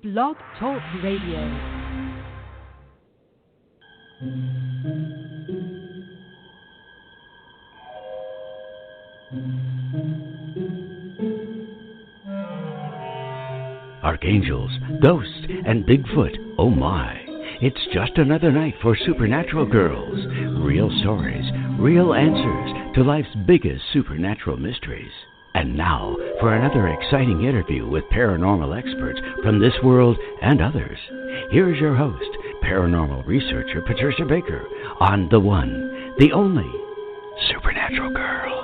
Blog Talk Radio. Archangels, ghosts, and Bigfoot, oh my. It's just another night for Supernatural Girls. Real stories, real answers to life's biggest supernatural mysteries. And now for another exciting interview with paranormal experts from this world and others. Here's your host, paranormal researcher Patricia Baker, on the one, the only Supernatural Girls.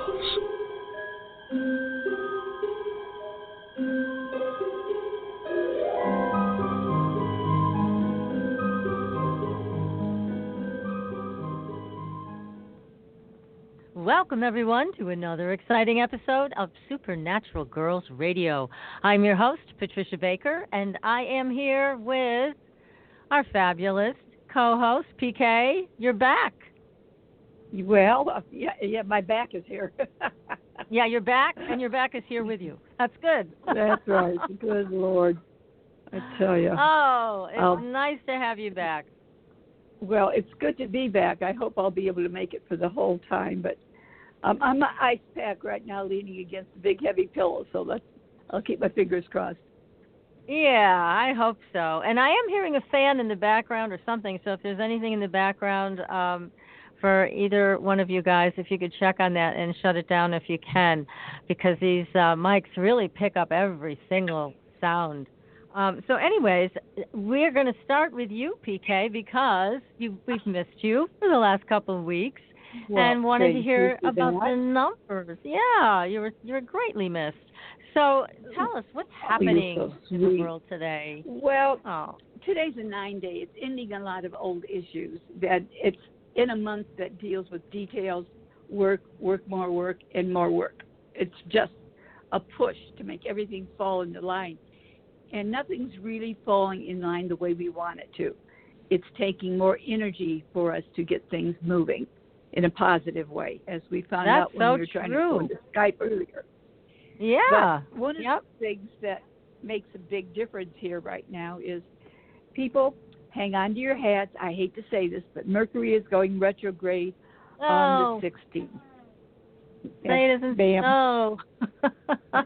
Welcome, everyone, to another exciting episode of Supernatural Girls Radio. I'm your host, Patricia Baker, and I am here with our fabulous co-host, PK. You're back. Well, yeah, my back is here. Yeah, you're back, and your back is here with you. That's good. That's right. Good Lord. I tell you. Oh, it's nice to have you back. Well, it's good to be back. I hope I'll be able to make it for the whole time, but I'm an ice pack right now leaning against a big, heavy pillow, so I'll keep my fingers crossed. Yeah, I hope so. And I am hearing a fan in the background or something, so if there's anything in the background for either one of you guys, if you could check on that and shut it down if you can, because these mics really pick up every single sound. So anyways, we're going to start with you, PK, because we've missed you for the last couple of weeks. Well, and wanted to hear about the numbers. Yeah, you're greatly missed. So tell us, what's happening in the world today? Well, today's a 9-day. It's ending a lot of old issues. That it's in a month that deals with details, work, more work, and more work. It's just a push to make everything fall into line. And nothing's really falling in line the way we want it to. It's taking more energy for us to get things moving in a positive way, as we found out when we were trying to go into Skype earlier. Yeah. But one of the things that makes a big difference here right now is people, hang on to your hats. I hate to say this, but Mercury is going retrograde on the 16th. Say it isn't so.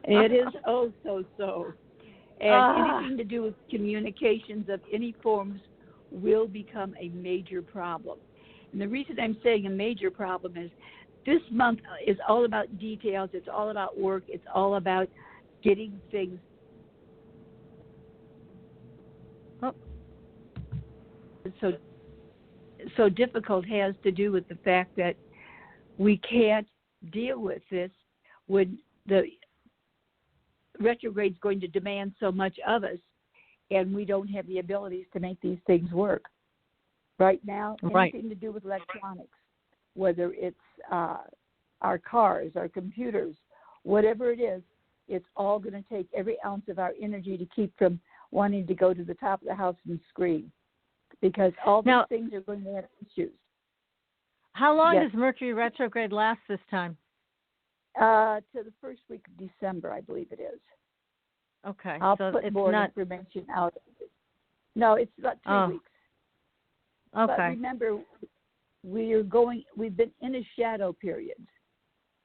It is so. And anything to do with communications of any forms will become a major problem. And the reason I'm saying a major problem is this month is all about details. It's all about work. It's all about getting things. So difficult has to do with the fact that we can't deal with this when the retrograde's going to demand so much of us, and we don't have the abilities to make these things work. Right now, anything to do with electronics, whether it's our cars, our computers, whatever it is, it's all going to take every ounce of our energy to keep from wanting to go to the top of the house and scream, because all these things are going to have issues. How long does Mercury retrograde last this time? To the first week of December, I believe it is. Okay. I'll so put it's more not... information out. No, it's about 3 weeks. Okay. But remember, we've been in a shadow period,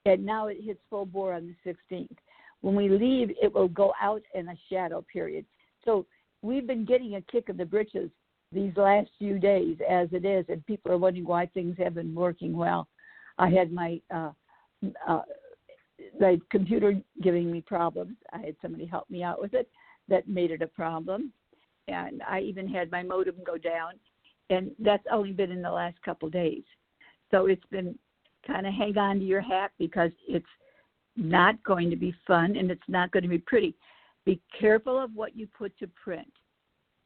and now it hits full bore on the 16th. When we leave, it will go out in a shadow period. So we've been getting a kick in the britches these last few days as it is, and people are wondering why things have been working well. I had my the computer giving me problems. I had somebody help me out with it that made it a problem, and I even had my modem go down. And that's only been in the last couple of days. So it's been kind of hang on to your hat, because it's not going to be fun and it's not going to be pretty. Be careful of what you put to print.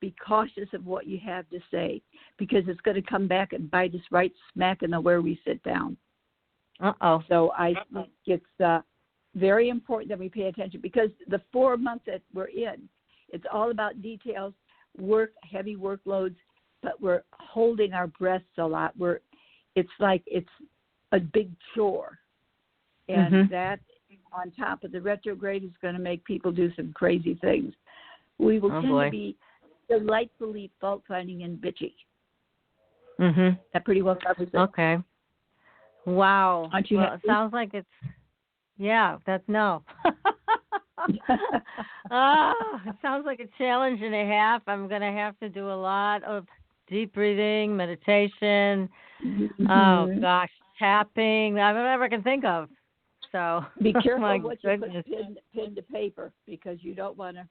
Be cautious of what you have to say, because it's going to come back and bite us right smack in the where we sit down. So I think it's very important that we pay attention, because the 4 months that we're in, it's all about details, work, heavy workloads, but we're holding our breaths a lot. It's like it's a big chore. And that, on top of the retrograde, is going to make people do some crazy things. We will Oh, tend boy. to be delightfully fault-finding and bitchy. Mhm. That pretty well covers it. Okay. Wow. Aren't you Well, it happy? sounds like it's that's no. It sounds like a challenge and a half. I'm going to have to do a lot of deep breathing, meditation. Oh Mhm. gosh, tapping. I don't ever can think of. So Be my careful what you goodness. put pen to paper, because you don't want to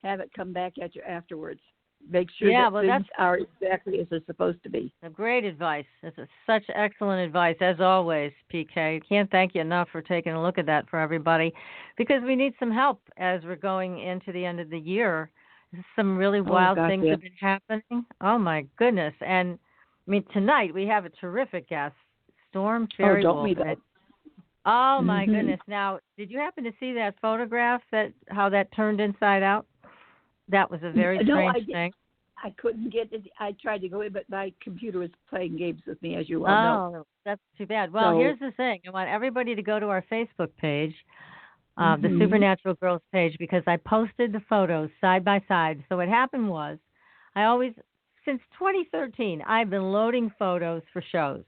have it come back at you afterwards. Make sure Yeah, that well, things that's are exactly as they're supposed to be. great advice. This is such excellent advice, as always, PK. Can't thank you enough for taking a look at that for everybody, because we need some help as we're going into the end of the year. Some really wild God, things yeah. have been happening. Oh, my goodness. And, I mean, tonight we have a terrific guest, Storm Oh, don't Faerywolf. we though? Oh, my Mhm. goodness. Now, did you happen to see that photograph, how that turned inside out? That was a very No, I strange did. thing. I couldn't get it. I tried to go in, but my computer was playing games with me, as you well know. Oh, that's too bad. Well, So, here's the thing. I want everybody to go to our Facebook page, the mhm. Supernatural Girls page, because I posted the photos side by side. So what happened was, since 2013, I've been loading photos for shows.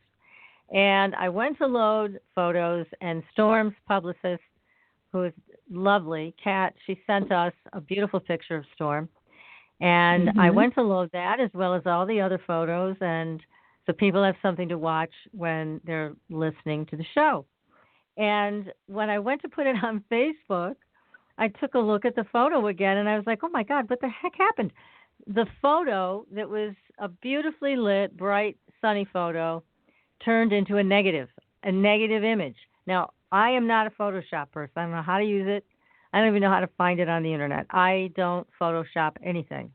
And I went to load photos, and Storm's publicist, who is lovely, Kat, she sent us a beautiful picture of Storm. And I Mhm. went to load that as well as all the other photos, and so people have something to watch when they're listening to the show. And when I went to put it on Facebook, I took a look at the photo again, and I was like, oh my God, what the heck happened? The photo that was a beautifully lit, bright, sunny photo turned into a negative image. Now, I am not a Photoshop person. I don't know how to use it. I don't even know how to find it on the internet. I don't Photoshop anything.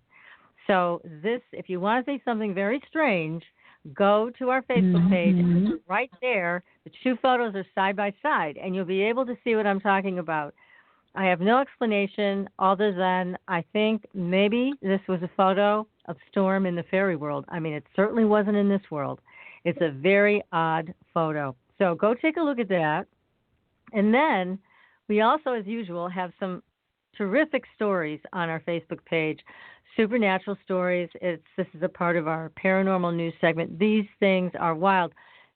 So if you want to see something very strange, go to our Facebook page. Mhm. And right there, the two photos are side by side, and you'll be able to see what I'm talking about. I have no explanation other than I think maybe this was a photo of Storm in the fairy world. I mean, it certainly wasn't in this world. It's a very odd photo. So go take a look at that. And then we also, as usual, have some terrific stories on our Facebook page. Supernatural stories. This is a part of our paranormal news segment. These things are wild.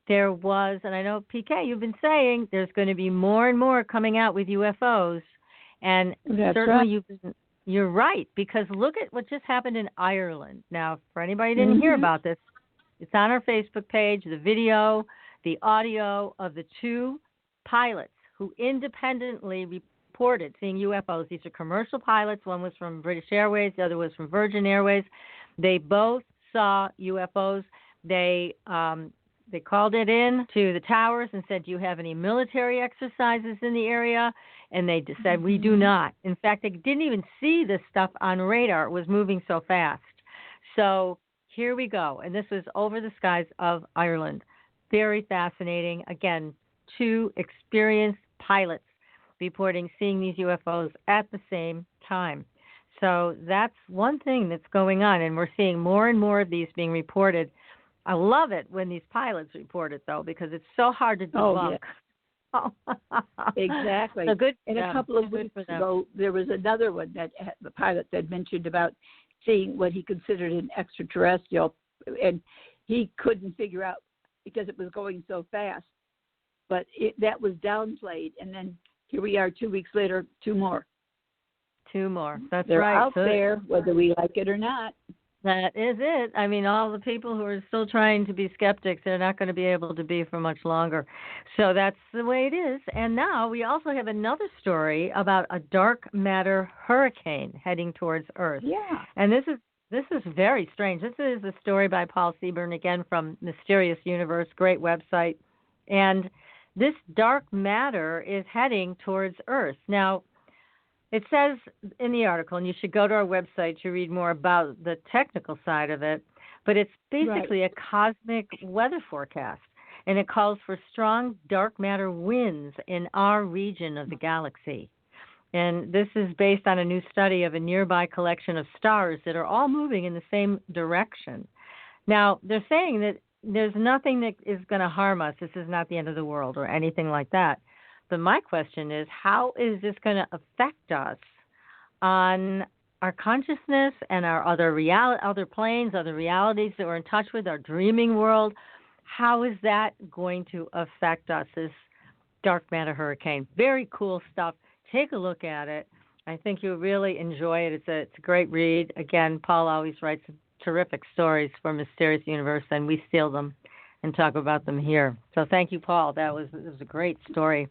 There was, and I know PK, you've been saying there's going to be more and more coming out with UFOs, and That's certainly right. you're right, because look at what just happened in Ireland. Now, for anybody who didn't hear Mhm. about this, it's on our Facebook page, the video, the audio of the two pilots who independently reported seeing UFOs. These are commercial pilots. One was from British Airways, the other was from Virgin Airways. They both saw UFOs. They called it in to the towers and said, do you have any military exercises in the area? And they said, we do not. In fact, they didn't even see this stuff on radar. It was moving so fast. So here we go. And this was over the skies of Ireland. Very fascinating. Again, two experienced pilots reporting seeing these UFOs at the same time. So that's one thing that's going on, and we're seeing more and more of these being reported. I love it when these pilots report it, though, because it's so hard to debunk. Oh, yeah. Exactly. So good for and them. A couple of Good weeks for them. ago, there was another one that the pilot had mentioned about seeing what he considered an extraterrestrial, and he couldn't figure out because it was going so fast. But that was downplayed, and then here we are 2 weeks later, two more. Two more. That's They're right. out there, whether we like it or not. That is it. I mean, all the people who are still trying to be skeptics, they're not going to be able to be for much longer. So that's the way it is. And now we also have another story about a dark matter hurricane heading towards Earth. Yeah. And this is very strange. This is a story by Paul Seaburn, again from Mysterious Universe, great website. And this dark matter is heading towards Earth. Now, it says in the article, and you should go to our website to read more about the technical side of it, but it's basically a cosmic weather forecast, and it calls for strong dark matter winds in our region of the galaxy. And this is based on a new study of a nearby collection of stars that are all moving in the same direction. Now, they're saying that there's nothing that is going to harm us. This is not the end of the world or anything like that. But my question is, how is this going to affect us on our consciousness and our other planes, other realities that we're in touch with, our dreaming world, how is that going to affect us, this dark matter hurricane? Very cool stuff. Take a look at it. I think you'll really enjoy it. It's a great read. Again, Paul always writes terrific stories for Mysterious Universe, and we steal them and talk about them here. So thank you, Paul. It was a great story.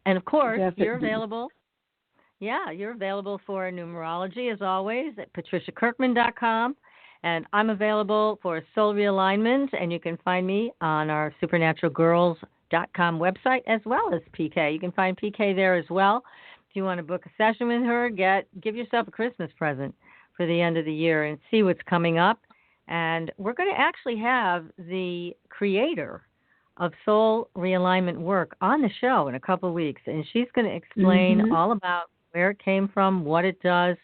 And, of course, you're available. Yeah, you're available for numerology, as always, at patriciakirkman.com. And I'm available for soul realignment, and you can find me on our supernaturalgirls.com website, as well as PK. You can find PK there as well. If you want to book a session with her, give yourself a Christmas present for the end of the year and see what's coming up. And we're going to actually have the creator of soul realignment work on the show in a couple of weeks, and she's going to explain all about where it came from, what it does.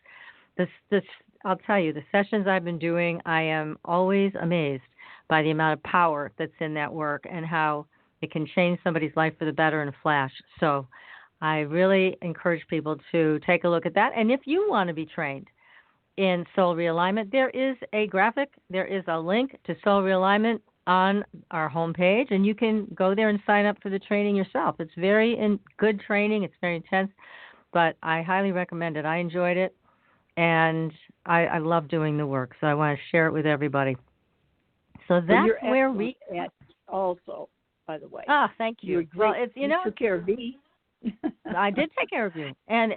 I'll tell you, the sessions I've been doing, I am always amazed by the amount of power that's in that work and how it can change somebody's life for the better in a flash. So I really encourage people to take a look at that. And if you want to be trained in soul realignment, there is a link to soul realignment on our homepage, and you can go there and sign up for the training yourself. It's very good training. It's very intense, but I highly recommend it. I enjoyed it, and I love doing the work, so I want to share it with everybody. So that's where we at also, by the way. Thank you. Well, it's you took care of me. I did take care of you, and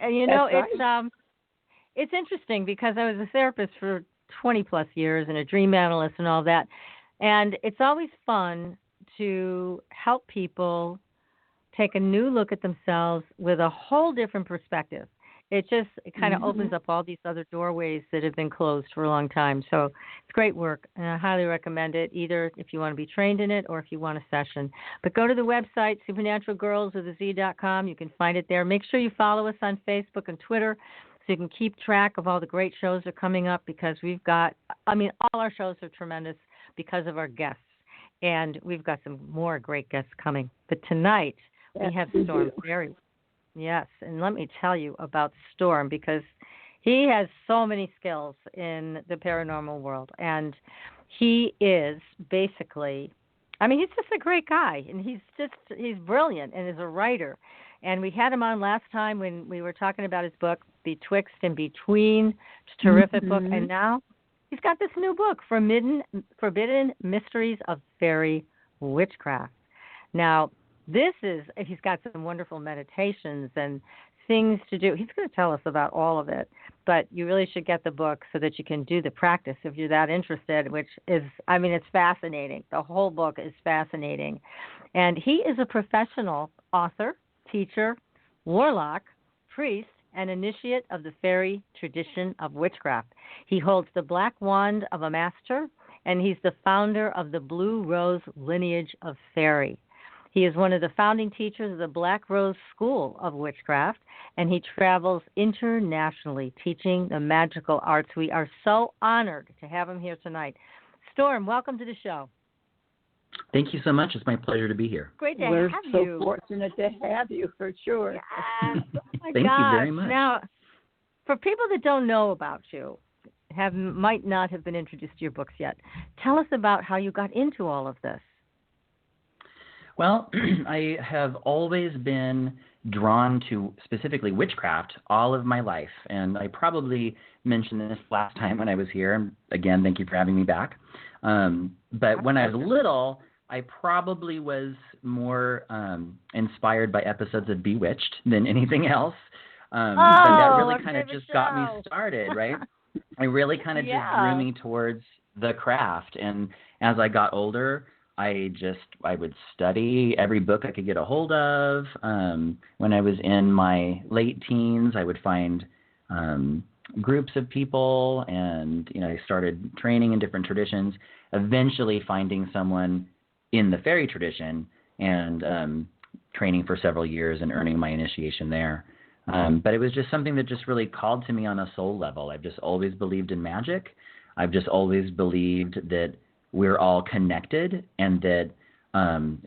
it's interesting because I was a therapist for 20 plus years and a dream analyst and all that, and it's always fun to help people take a new look at themselves with a whole different perspective. It kind of opens up all these other doorways that have been closed for a long time. So it's great work, and I highly recommend it, either if you want to be trained in it or if you want a session. But go to the website, supernaturalgirls.com. You can find it there. Make sure you follow us on Facebook and Twitter so you can keep track of all the great shows that are coming up, because all our shows are tremendous because of our guests, and we've got some more great guests coming. But tonight we have Storm Faery. Yes, and let me tell you about Storm, because he has so many skills in the paranormal world, and he is basically, he's just a great guy, and he's brilliant and is a writer. And we had him on last time when we were talking about his book, Betwixt and Between. It's a terrific book, and now he's got this new book, Forbidden Mysteries of Fairy Witchcraft. Now, he's got some wonderful meditations and things to do. He's going to tell us about all of it, but you really should get the book so that you can do the practice if you're that interested, which is, it's fascinating. The whole book is fascinating. And he is a professional author, teacher, warlock, priest, and initiate of the fairy tradition of witchcraft. He holds the black wand of a master, and he's the founder of the Blue Rose lineage of fairy. He is one of the founding teachers of the Black Rose School of Witchcraft, and he travels internationally teaching the magical arts. We are so honored to have him here tonight. Storm, welcome to the show. Thank you so much. It's my pleasure to be here. Great to We're have so you. fortunate to have you, for sure. Yes. Oh my Thank gosh. you very much. Now, for people that don't know about you, might not have been introduced to your books yet, tell us about how you got into all of this. Well, I have always been drawn to specifically witchcraft all of my life, and I probably mentioned this last time when I was here. Again, thank you for having me back. But when I was little, I probably was more inspired by episodes of Bewitched than anything else. But that really kind of just got me started, right? I really kind of just drew me towards the craft, and as I got older, I would study every book I could get a hold of. When I was in my late teens, I would find groups of people, and I started training in different traditions, eventually finding someone in the fairy tradition and training for several years and earning my initiation there. But it was just something that just really called to me on a soul level. I've just always believed in magic. I've just always believed that we're all connected, and that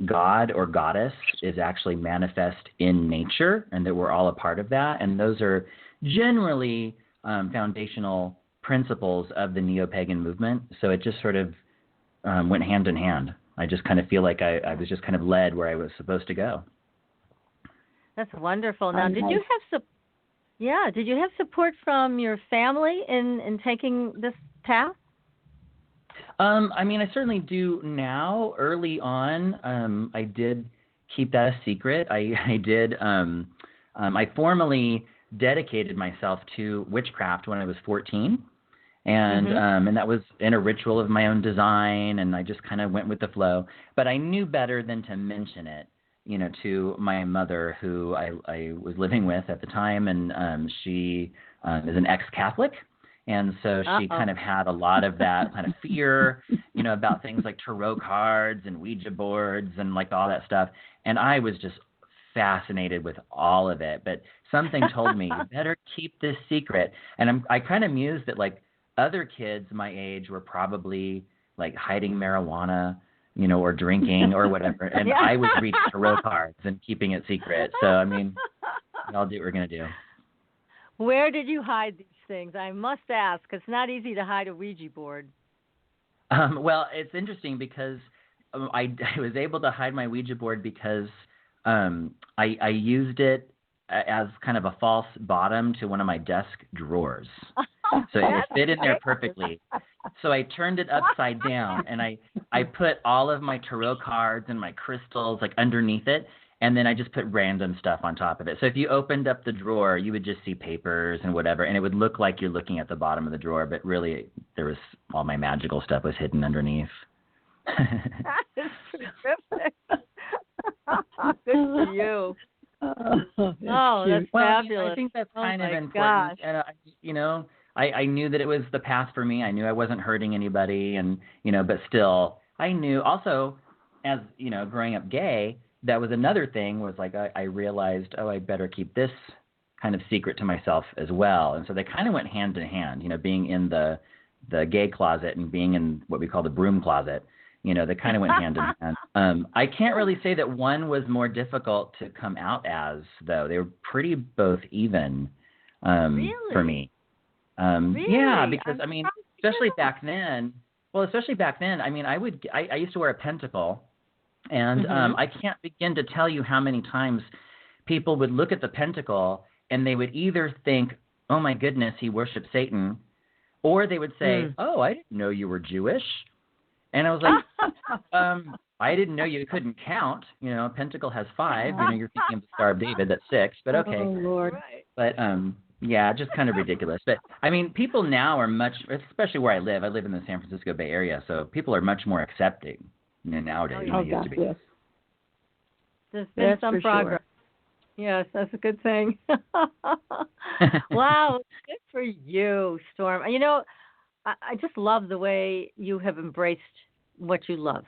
God or goddess is actually manifest in nature, and that we're all a part of that. And those are generally foundational principles of the neo-pagan movement. So it just sort of went hand in hand. I just kind of feel like I was just kind of led where I was supposed to go. That's wonderful. Now, did you have support from your family in taking this path? I mean, I certainly do now. Early on, I did keep that a secret. I did. I formally dedicated myself to witchcraft when I was 14, and that was in a ritual of my own design, and I just kind of went with the flow. But I knew better than to mention it, to my mother, who I was living with at the time, and she is an ex-Catholic. And so she kind of had a lot of that kind of fear, about things like tarot cards and Ouija boards and like all that stuff. And I was just fascinated with all of it. But something told me, you better keep this secret. And I kind of mused that like other kids my age were probably like hiding marijuana, or drinking or whatever. And I was reading tarot cards and keeping it secret. So, I mean, I'll do what we're going to do. Where did you hide these things? I must ask. It's not easy to hide a Ouija board. Well, it's interesting because I was able to hide my Ouija board because I used it as kind of a false bottom to one of my desk drawers. So it fit in there perfectly. So I turned it upside down, and I put all of my tarot cards and my crystals like underneath it. And then I just put random stuff on top of it. So if you opened up the drawer, you would just see papers and whatever, and it would look like you're looking at the bottom of the drawer, but really there was all my magical stuff was hidden underneath. That is terrific. Good for you. That's fabulous. I think that's kind of important. Gosh. And I knew that it was the path for me. I knew I wasn't hurting anybody, and but still, I knew also, as growing up gay, that was another thing, was like I realized, I better keep this kind of secret to myself as well. And so they kind of went hand in hand, being in the gay closet and being in what we call the broom closet, they kind of went hand in hand. I can't really say that one was more difficult to come out as, though. They were pretty both even for me. Really? Yeah, because, especially back then, I used to wear a pentacle. And I can't begin to tell you how many times people would look at the pentacle and they would either think, oh, my goodness, he worships Satan, or they would say, oh, I didn't know you were Jewish. And I was like, I didn't know you couldn't count. A pentacle has 5. You're thinking of the Star of David, that's 6, but okay. Oh, Lord. But, yeah, just kind of ridiculous. But, people now are much, especially where I live in the San Francisco Bay Area, so people are much more accepting nowadays than they used to be. Yes. There's been some progress. Sure. Yes, that's a good thing. Wow, good for you, Storm. I just love the way you have embraced what you love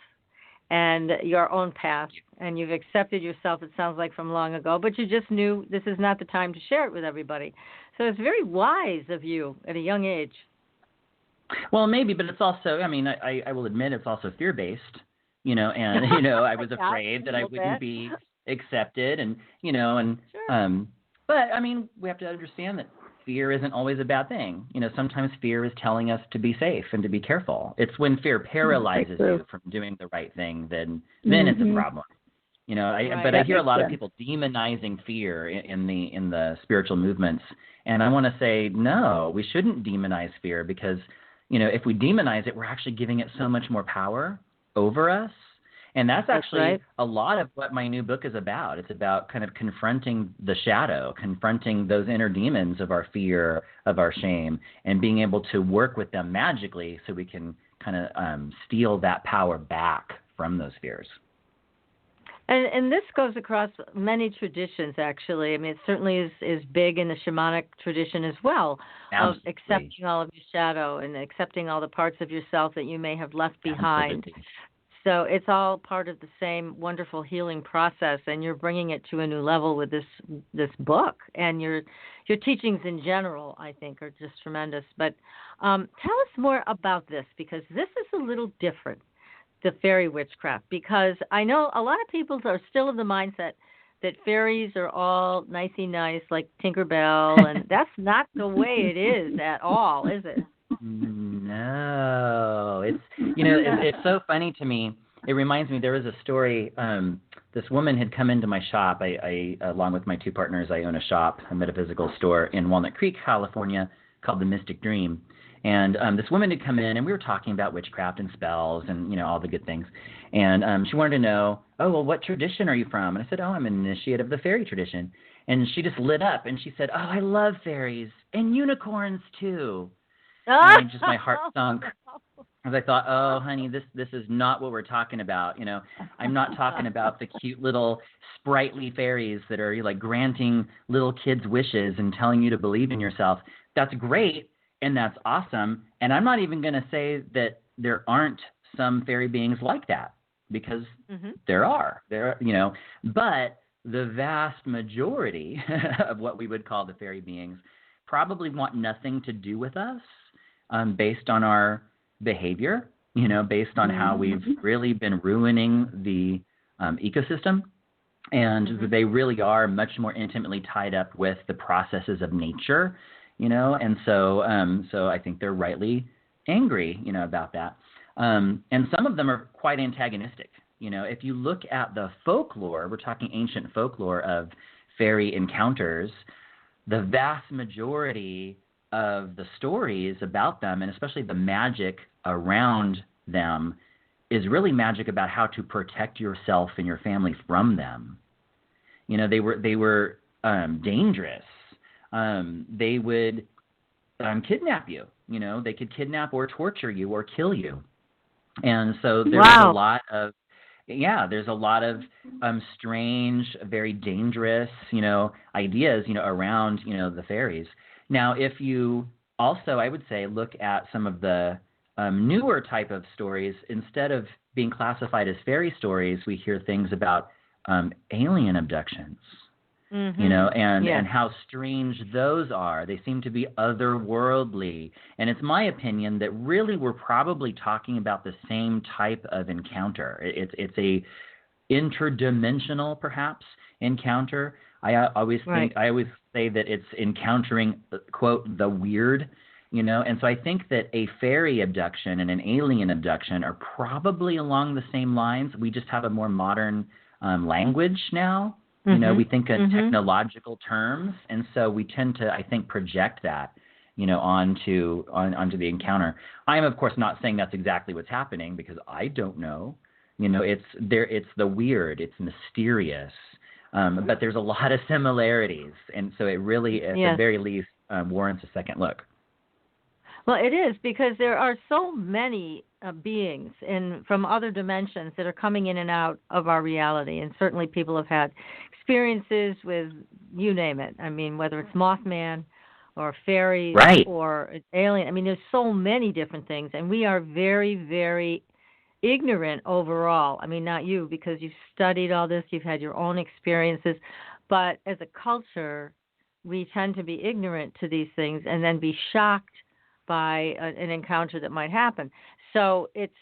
and your own path, and you've accepted yourself, it sounds like, from long ago, but you just knew this is not the time to share it with everybody. So it's very wise of you at a young age. Well, maybe, but it's also, I will admit it's also fear-based. And, I was afraid that I wouldn't be accepted and, Sure. But we have to understand that fear isn't always a bad thing. Sometimes fear is telling us to be safe and to be careful. It's when fear paralyzes you from doing the right thing, then it's a problem. But I hear a lot of people demonizing fear in the spiritual movements. And I want to say, no, we shouldn't demonize fear, because, if we demonize it, we're actually giving it so much more power over us. And that's actually a lot of what my new book is about. It's about kind of confronting the shadow, confronting those inner demons of our fear, of our shame, and being able to work with them magically so we can kind of steal that power back from those fears. And this goes across many traditions, actually. It certainly is big in the shamanic tradition as well, Absolutely. Of accepting all of your shadow and accepting all the parts of yourself that you may have left behind. Absolutely. So it's all part of the same wonderful healing process, and you're bringing it to a new level with this book. And your teachings in general, I think, are just tremendous. But tell us more about this, because this is a little different, the fairy witchcraft, because I know a lot of people are still of the mindset that fairies are all nicey nice, like Tinkerbell, and that's not the way it is at all, is it? No, it's so funny to me. It reminds me, there was a story. This woman had come into my shop. I along with my two partners, I own a shop, a metaphysical store in Walnut Creek, California, called the Mystic Dream. And this woman had come in, and we were talking about witchcraft and spells and, all the good things. And she wanted to know, oh, well, what tradition are you from? And I said, oh, I'm an initiate of the fairy tradition. And she just lit up, and she said, oh, I love fairies and unicorns, too. And my heart sunk. As I thought, oh, honey, this is not what we're talking about. I'm not talking about the cute little sprightly fairies that are like granting little kids wishes and telling you to believe in yourself. That's great and that's awesome. And I'm not even going to say that there aren't some fairy beings like that, because there are. But the vast majority of what we would call the fairy beings probably want nothing to do with us, based on our behavior, based on how we've really been ruining the ecosystem. And they really are much more intimately tied up with the processes of nature, and so I think they're rightly angry, about that. And some of them are quite antagonistic. If you look at the folklore, we're talking ancient folklore of fairy encounters, the vast majority of the stories about them, and especially the magic around them, is really magic about how to protect yourself and your family from them. They were dangerous. They would kidnap you. They could kidnap or torture you or kill you. And so there's a lot of strange, very dangerous, ideas, around, the fairies. Now, if you also, I would say, look at some of the newer type of stories, instead of being classified as fairy stories, we hear things about alien abductions, and how strange those are. They seem to be otherworldly. And it's my opinion that really we're probably talking about the same type of encounter. It's a interdimensional, perhaps, encounter. I always say that it's encountering, quote, the weird, and so I think that a fairy abduction and an alien abduction are probably along the same lines. We just have a more modern language now. We think in technological terms, and so we tend to, I think, project that, onto the encounter. I am, of course, not saying that's exactly what's happening, because I don't know. It's the weird, it's mysterious. But there's a lot of similarities, and so it really, at the very least, warrants a second look. Well, it is, because there are so many beings from other dimensions that are coming in and out of our reality, and certainly people have had experiences with, you name it. I mean, whether it's Mothman or fairies or alien. I mean, there's so many different things, and we are very, very ignorant overall. I mean, not you, because you've studied all this, you've had your own experiences, but as a culture, we tend to be ignorant to these things and then be shocked by an encounter that might happen. So it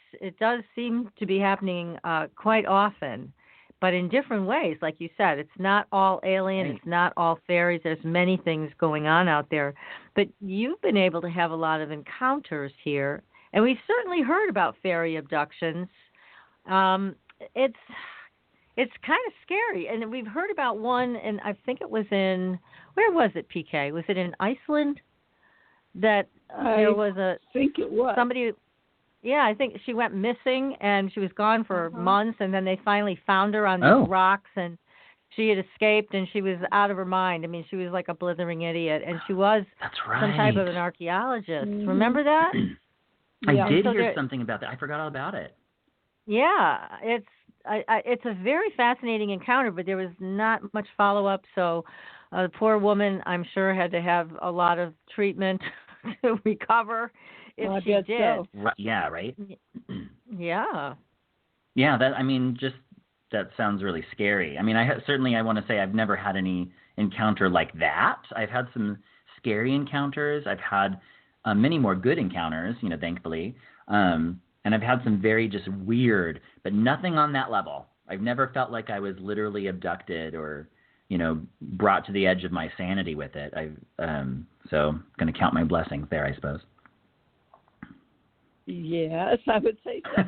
does seem to be happening quite often, but in different ways. Like you said, it's not all alien, it's not all fairies. There's many things going on out there. But you've been able to have a lot of encounters here, and we've certainly heard about fairy abductions. It's kind of scary. And we've heard about one, and I think it was where was it, PK? Was it in Iceland? There was I think it was. Somebody, I think she went missing, and she was gone for months, and then they finally found her on these rocks, and she had escaped, and she was out of her mind. I mean, she was like a blithering idiot, and she was some type of an archaeologist. Remember that? I did hear something about that. I forgot all about it. Yeah, it's a very fascinating encounter, but there was not much follow-up, so the poor woman, I'm sure, had to have a lot of treatment to recover if she did. So. Yeah, right? Yeah. Yeah, that sounds really scary. I mean, I want to say I've never had any encounter like that. I've had some scary encounters. I've had many more good encounters, thankfully. And I've had some very just weird, but nothing on that level. I've never felt like I was literally abducted or, brought to the edge of my sanity with it. So I'm going to count my blessings there, I suppose. Yes, I would say so.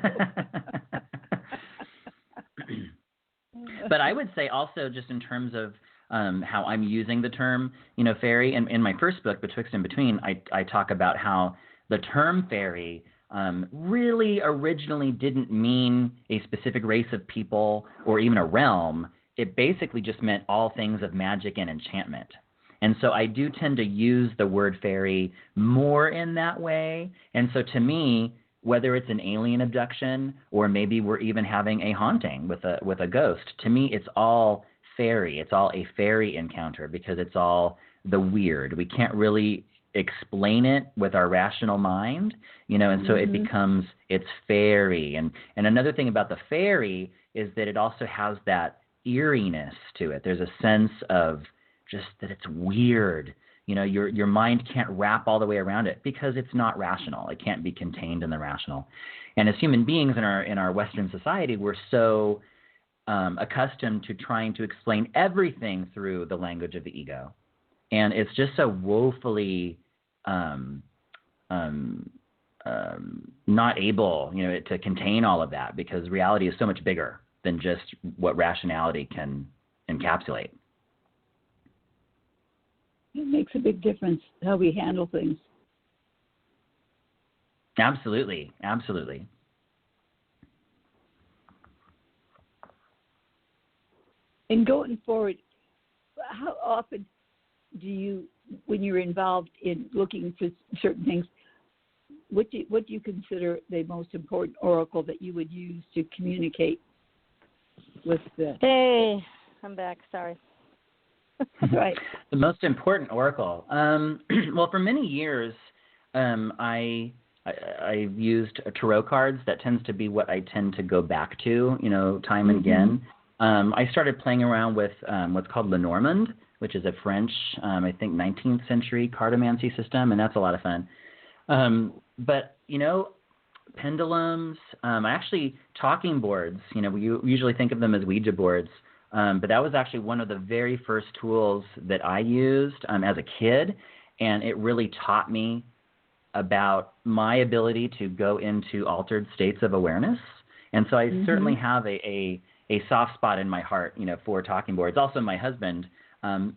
But I would say also, just in terms of how I'm using the term, fairy, and in my first book, Betwixt and Between, I talk about how the term fairy really originally didn't mean a specific race of people or even a realm. It basically just meant all things of magic and enchantment. And so I do tend to use the word fairy more in that way. And so to me, whether it's an alien abduction or maybe we're even having a haunting with a ghost, to me it's all fairy. It's all a fairy encounter because it's all the weird. We can't really explain it with our rational mind, and so it's fairy. And another thing about the fairy is that it also has that eeriness to it. There's a sense of just that it's weird. Your mind can't wrap all the way around it because it's not rational. It can't be contained in the rational. And as human beings in our Western society, we're so accustomed to trying to explain everything through the language of the ego. And it's just so woefully not able, to contain all of that because reality is so much bigger than just what rationality can encapsulate. It makes a big difference how we handle things. Absolutely. Absolutely. And going forward, how often do you, when you're involved in looking for certain things, what do you consider the most important oracle that you would use to communicate with the... Hey, I'm back. Sorry. Right. The most important oracle. Well, for many years, I've used tarot cards. That tends to be what I tend to go back to, time and again. I started playing around with what's called Lenormand, which is a French, I think, 19th century cartomancy system, and that's a lot of fun. But, pendulums, actually talking boards, we usually think of them as Ouija boards. But that was actually one of the very first tools that I used as a kid, and it really taught me about my ability to go into altered states of awareness. And so I certainly have a soft spot in my heart, for talking boards. Also, my husband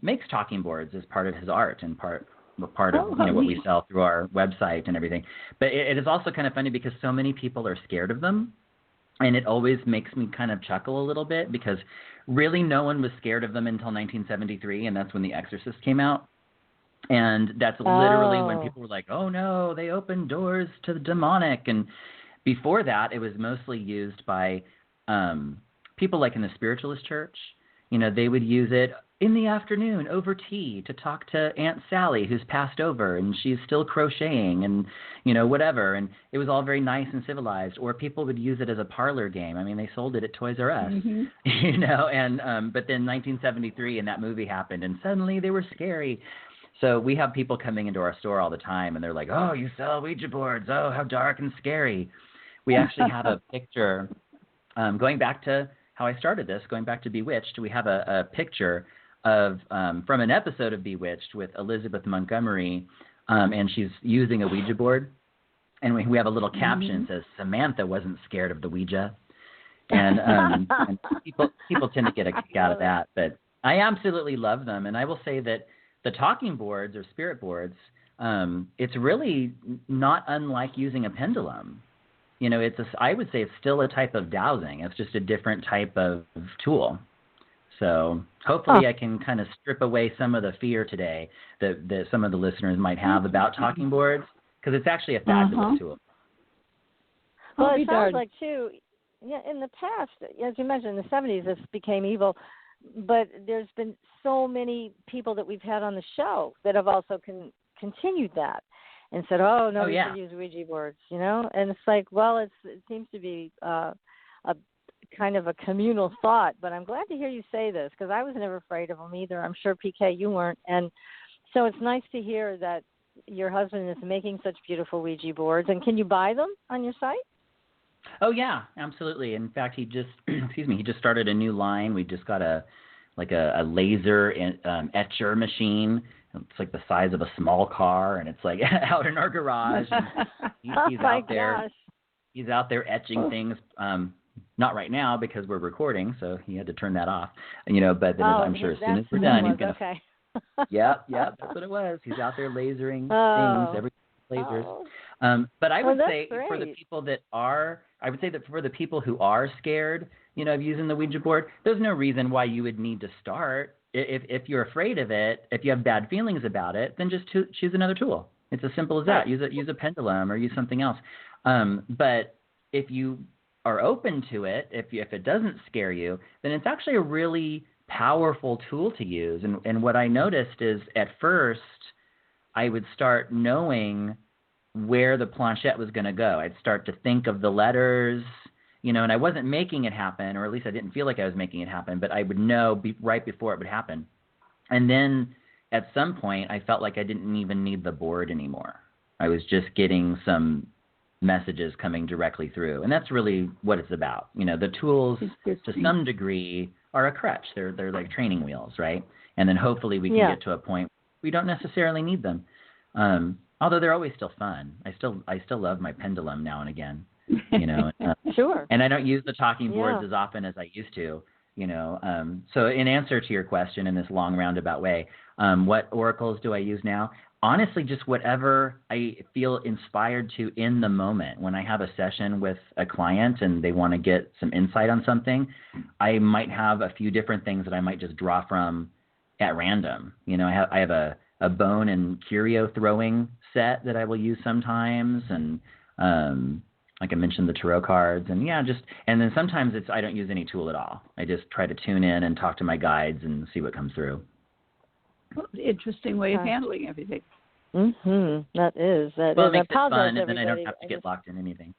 makes talking boards as part of his art and part of what we sell through our website and everything. But it is also kind of funny because so many people are scared of them. And it always makes me kind of chuckle a little bit because really no one was scared of them until 1973, and that's when The Exorcist came out. And that's literally when people were like, oh, no, they opened doors to the demonic. And before that, it was mostly used by people like in the spiritualist church. They would use it in the afternoon over tea to talk to Aunt Sally, who's passed over, and she's still crocheting and, whatever. And it was all very nice and civilized. Or people would use it as a parlor game. I mean, they sold it at Toys R Us, and but then 1973 and that movie happened, and suddenly they were scary. So we have people coming into our store all the time, and they're like, oh, you sell Ouija boards. Oh, how dark and scary. We actually have a picture, going back to how I started this, going back to Bewitched, we have a picture of from an episode of Bewitched with Elizabeth Montgomery, and she's using a Ouija board. And we have a little caption that says, Samantha wasn't scared of the Ouija. And, and people tend to get a kick out of that. But I absolutely love them. And I will say that the talking boards or spirit boards, it's really not unlike using a pendulum. I would say it's still a type of dowsing. It's just a different type of tool. So hopefully I can kind of strip away some of the fear today that some of the listeners might have about talking boards, because it's actually a fabulous tool. Well, it sounds like, too, in the past, as you mentioned, in the 70s, this became evil. But there's been so many people that we've had on the show that have also continued that and said, oh, no, we should use Ouija boards, And it's like, well, it seems to be a kind of a communal thought. But I'm glad to hear you say this because I was never afraid of them either. I'm sure, PK, you weren't. And so it's nice to hear that your husband is making such beautiful Ouija boards. And can you buy them on your site? Oh yeah, absolutely. In fact, he just he just started a new line. We just got a laser etcher machine. It's like the size of a small car, and it's like out in our garage. And he's out there. Gosh. He's out there etching things. Not right now because we're recording, so he had to turn that off. But then I'm sure as soon as we're done, he's gonna. Okay. Yep, that's what it was. He's out there lasering things, every lasers. But I would say for the people that are, I would say that for the people who are scared, of using the Ouija board, there's no reason why you would need to start. If you're afraid of it, if you have bad feelings about it, then just choose another tool. It's as simple as that. Use a pendulum or use something else. But if you are open to it, if it doesn't scare you, then it's actually a really powerful tool to use. And what I noticed is at first I would start knowing where the planchette was going to go. I'd start to think of the letters, and I wasn't making it happen, or at least I didn't feel like I was making it happen, but I would know right before it would happen. And then at some point I felt like I didn't even need the board anymore. I was just getting some messages coming directly through. And that's really what it's about. The tools to some degree are a crutch. They're like training wheels, right? And then hopefully we can get to a point we don't necessarily need them. Although they're always still fun. I still love my pendulum now and again, Sure. And I don't use the talking boards as often as I used to, So in answer to your question in this long roundabout way, what oracles do I use now? Honestly, just whatever I feel inspired to in the moment. When I have a session with a client and they want to get some insight on something, I might have a few different things that I might just draw from at random. I have a bone and curio throwing set that I will use sometimes, and like I mentioned, the tarot cards, and and then sometimes I don't use any tool at all. I just try to tune in and talk to my guides and see what comes through. Interesting way of handling everything. That is. Well, it makes it fun, and then I don't have to get locked in anything.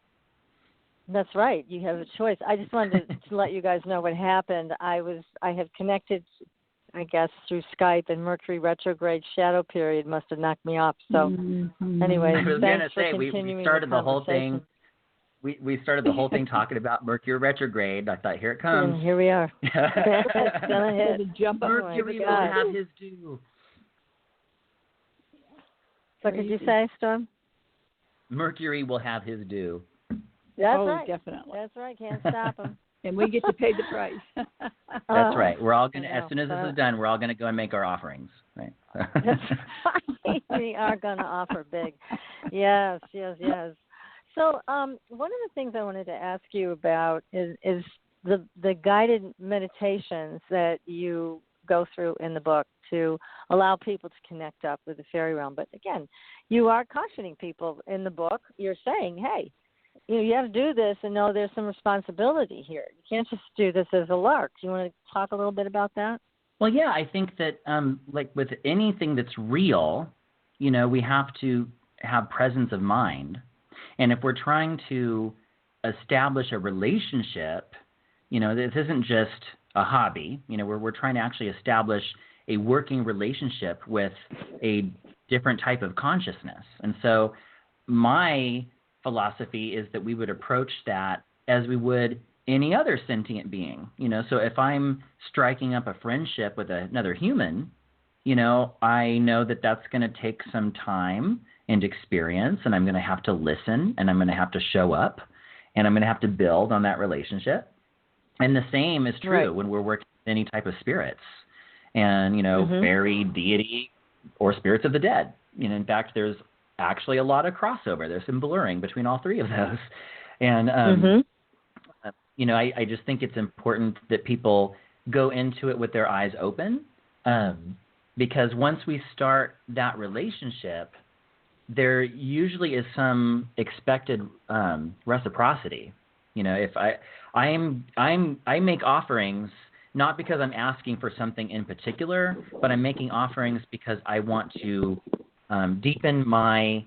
That's right. You have a choice. I just wanted to let you guys know what happened. I had connected, I guess, through Skype, and Mercury retrograde shadow period must have knocked me off. So, anyway, I was going to say we started the whole thing. We started the whole thing talking about Mercury retrograde. I thought, here it comes. And here we are. It's gonna hit. Jump up. Mercury will have his due. What did you say, Storm? Mercury will have his due. That's right. Definitely. That's right. Can't stop him. And we get to pay the price. That's right. We're all gonna, as soon as this is done, we're all gonna go and make our offerings, right? That's right. We are gonna offer big. Yes. So, one of the things I wanted to ask you about is the guided meditations that you go through in the book to allow people to connect up with the fairy realm. But again, you are cautioning people in the book. You're saying, hey, you have to do this and know there's some responsibility here. You can't just do this as a lark. Do you want to talk a little bit about that? Well, yeah, I think that like with anything that's real, we have to have presence of mind. And if we're trying to establish a relationship, this isn't just a hobby. We're trying to actually establish a working relationship with a different type of consciousness. And so my philosophy is that we would approach that as we would any other sentient being. So if I'm striking up a friendship with another human, I know that that's going to take some time and experience, and I'm going to have to listen, and I'm going to have to show up, and I'm going to have to build on that relationship. And the same is true when we're working with any type of spirits and, fairy, deity, or spirits of the dead. In fact, there's actually a lot of crossover. There's some blurring between all three of those. And, I just think it's important that people go into it with their eyes open, because once we start that relationship, there usually is some expected reciprocity. If I make offerings not because I'm asking for something in particular, but I'm making offerings because I want to deepen my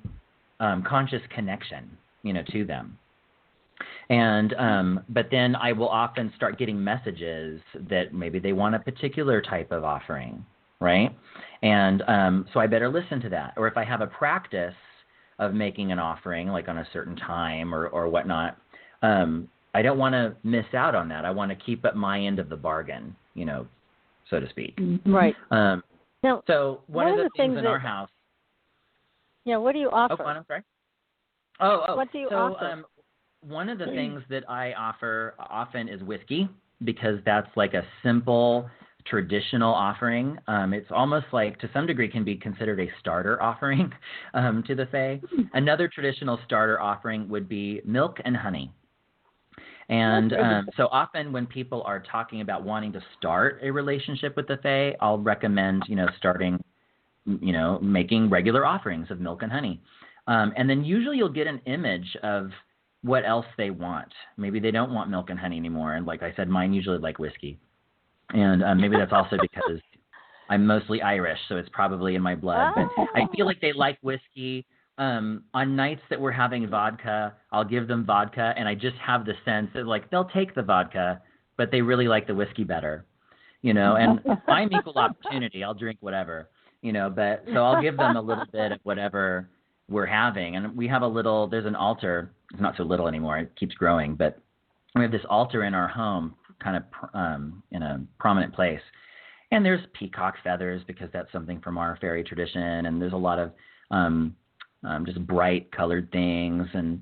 conscious connection, to them. And but then I will often start getting messages that maybe they want a particular type of offering, right? And so I better listen to that. Or if I have a practice of making an offering, like on a certain time or whatnot, I don't want to miss out on that. I want to keep at my end of the bargain, so to speak. Right. Now, so one of the things in our house. Yeah, what do you offer? Oh, I'm sorry. What do you offer? One of the things that I offer often is whiskey, because that's like a simple, traditional offering. It's almost like, to some degree, can be considered a starter offering to the Fae. Another traditional starter offering would be milk and honey. And so often when people are talking about wanting to start a relationship with the Fae, I'll recommend, starting, making regular offerings of milk and honey. And then usually you'll get an image of what else they want. Maybe they don't want milk and honey anymore. And like I said, mine usually like whiskey. And maybe that's also because I'm mostly Irish, so it's probably in my blood. But I feel like they like whiskey. On nights that we're having vodka, I'll give them vodka, and I just have the sense that, like, they'll take the vodka, but they really like the whiskey better, And I'm equal opportunity. I'll drink whatever, But so I'll give them a little bit of whatever we're having. And we have there's an altar. It's not so little anymore. It keeps growing. But we have this altar in our home, kind of in a prominent place. And there's peacock feathers, because that's something from our fairy tradition. And there's a lot of just bright colored things. And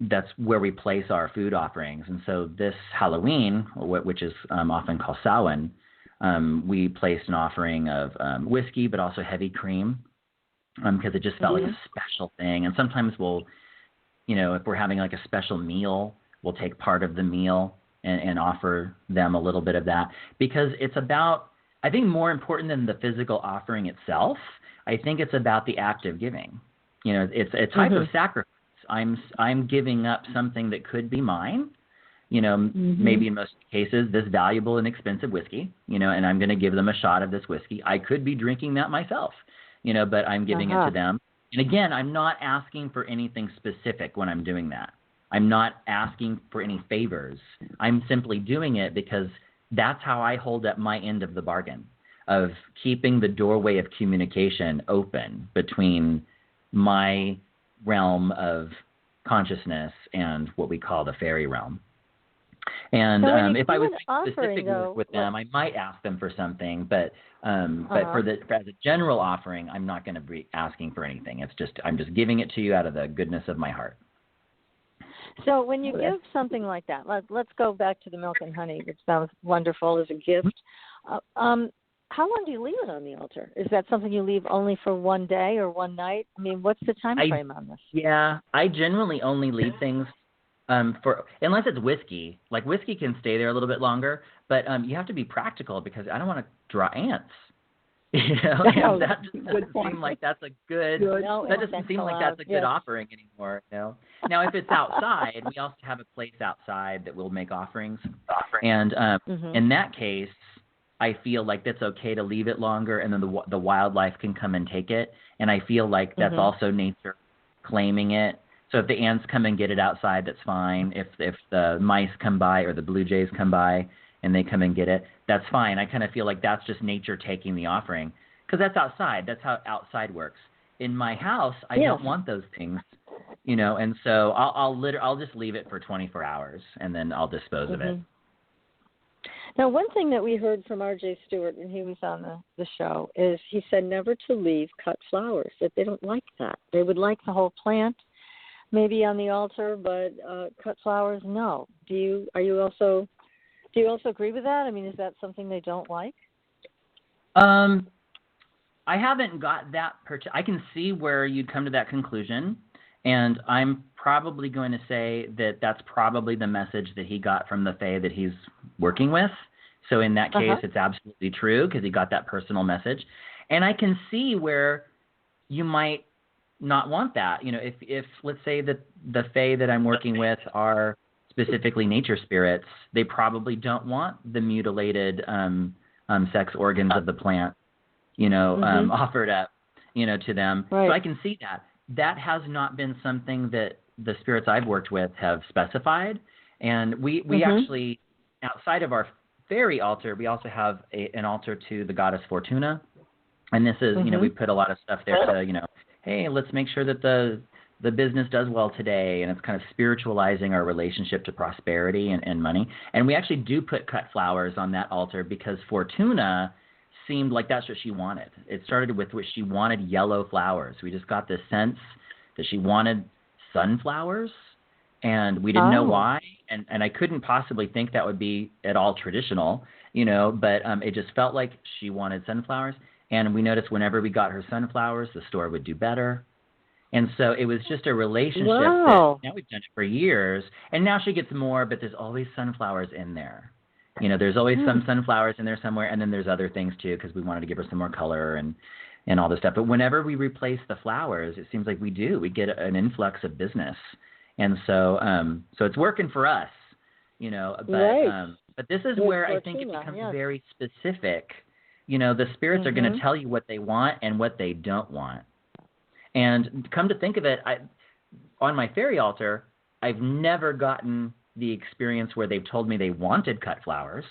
that's where we place our food offerings. And so this Halloween, which is often called Samhain, we placed an offering of whiskey, but also heavy cream, because it just felt like a special thing. And sometimes we'll, if we're having like a special meal, we'll take part of the meal and offer them a little bit of that, because it's about, I think, more important than the physical offering itself. I think it's about the act of giving. It's a type of sacrifice. I'm giving up something that could be mine, maybe in most cases, this valuable and expensive whiskey, and I'm going to give them a shot of this whiskey. I could be drinking that myself, but I'm giving it to them. And again, I'm not asking for anything specific when I'm doing that. I'm not asking for any favors. I'm simply doing it because that's how I hold up my end of the bargain, of keeping the doorway of communication open between my realm of consciousness and what we call the fairy realm. And so if I was specific with them, I might ask them for something, but as a general offering, I'm not going to be asking for anything. I'm just giving it to you out of the goodness of my heart. So when you give something like that, let's go back to the milk and honey, which sounds wonderful as a gift. How long do you leave it on the altar? Is that something you leave only for one day or one night? I mean, what's the time frame on this? Yeah, I generally only leave things unless it's whiskey. Like whiskey can stay there a little bit longer, but you have to be practical, because I don't want to draw ants. That doesn't seem like that's a good. That doesn't seem like that's a good offering anymore. Now, if it's outside, we also have a place outside that we'll make offerings. And in that case, I feel like that's okay to leave it longer, and then the wildlife can come and take it. And I feel like that's also nature claiming it. So if the ants come and get it outside, that's fine. If the mice come by or the blue jays come by and they come and get it, that's fine. I kind of feel like that's just nature taking the offering, because that's outside. That's how outside works. In my house, I don't want those things, and so I'll just leave it for 24 hours, and then I'll dispose of it. Now, one thing that we heard from R.J. Stewart when he was on the show is he said never to leave cut flowers, that they don't like that. They would like the whole plant, maybe on the altar, but cut flowers, no. Do you also agree with that? I mean, is that something they don't like? I haven't got that I can see where you'd come to that conclusion, and I'm probably going to say that that's probably the message that he got from the Fae that he's working with. So in that case, it's absolutely true, because he got that personal message. And I can see where you might not want that. If let's say that the Fae that I'm working with are specifically nature spirits, they probably don't want the mutilated sex organs of the plant, offered up, to them. Right. So I can see that. That has not been something that the spirits I've worked with have specified. And we actually, outside of our fairy altar, we also have an altar to the goddess Fortuna. And this is, we put a lot of stuff there to, hey, let's make sure that the the business does well today, and it's kind of spiritualizing our relationship to prosperity and money. And we actually do put cut flowers on that altar because Fortuna seemed like that's what she wanted. It started with what she wanted, yellow flowers. We just got this sense that she wanted sunflowers, and we didn't know why. And I couldn't possibly think that would be at all traditional, but it just felt like she wanted sunflowers. And we noticed whenever we got her sunflowers, the store would do better. And so it was just a relationship that now we've done it for years. And now she gets more, but there's always sunflowers in there. There's always some sunflowers in there somewhere. And then there's other things too, because we wanted to give her some more color and all this stuff. But whenever we replace the flowers, it seems like we get an influx of business. And so it's working for us, but this is where I think it becomes very specific. The spirits are going to tell you what they want and what they don't want. And come to think of it, on my fairy altar, I've never gotten the experience where they've told me they wanted cut flowers.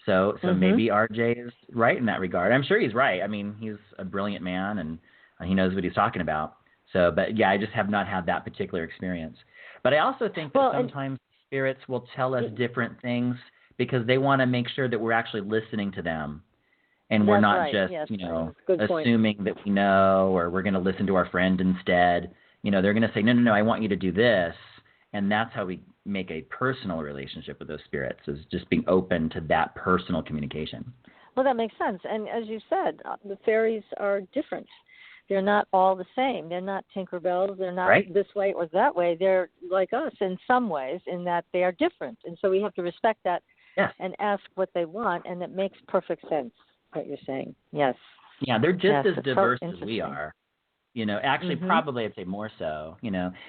So maybe RJ is right in that regard. I'm sure he's right. I mean, he's a brilliant man and he knows what he's talking about. So, but yeah, I just have not had that particular experience. But I also think that sometimes spirits will tell us different things because they want to make sure that we're actually listening to them. And we're not just, assuming that we know, or we're going to listen to our friend instead. They're going to say, no, I want you to do this. And that's how we make a personal relationship with those spirits, is just being open to that personal communication. Well, that makes sense. And as you said, the fairies are different. They're not all the same. They're not Tinkerbells. They're not this way or that way. They're like us in some ways in that they are different. And so we have to respect that and ask what they want, and it makes perfect sense. What you're saying, yes. Yeah, they're just as diverse as we are. Actually, probably I'd say more so.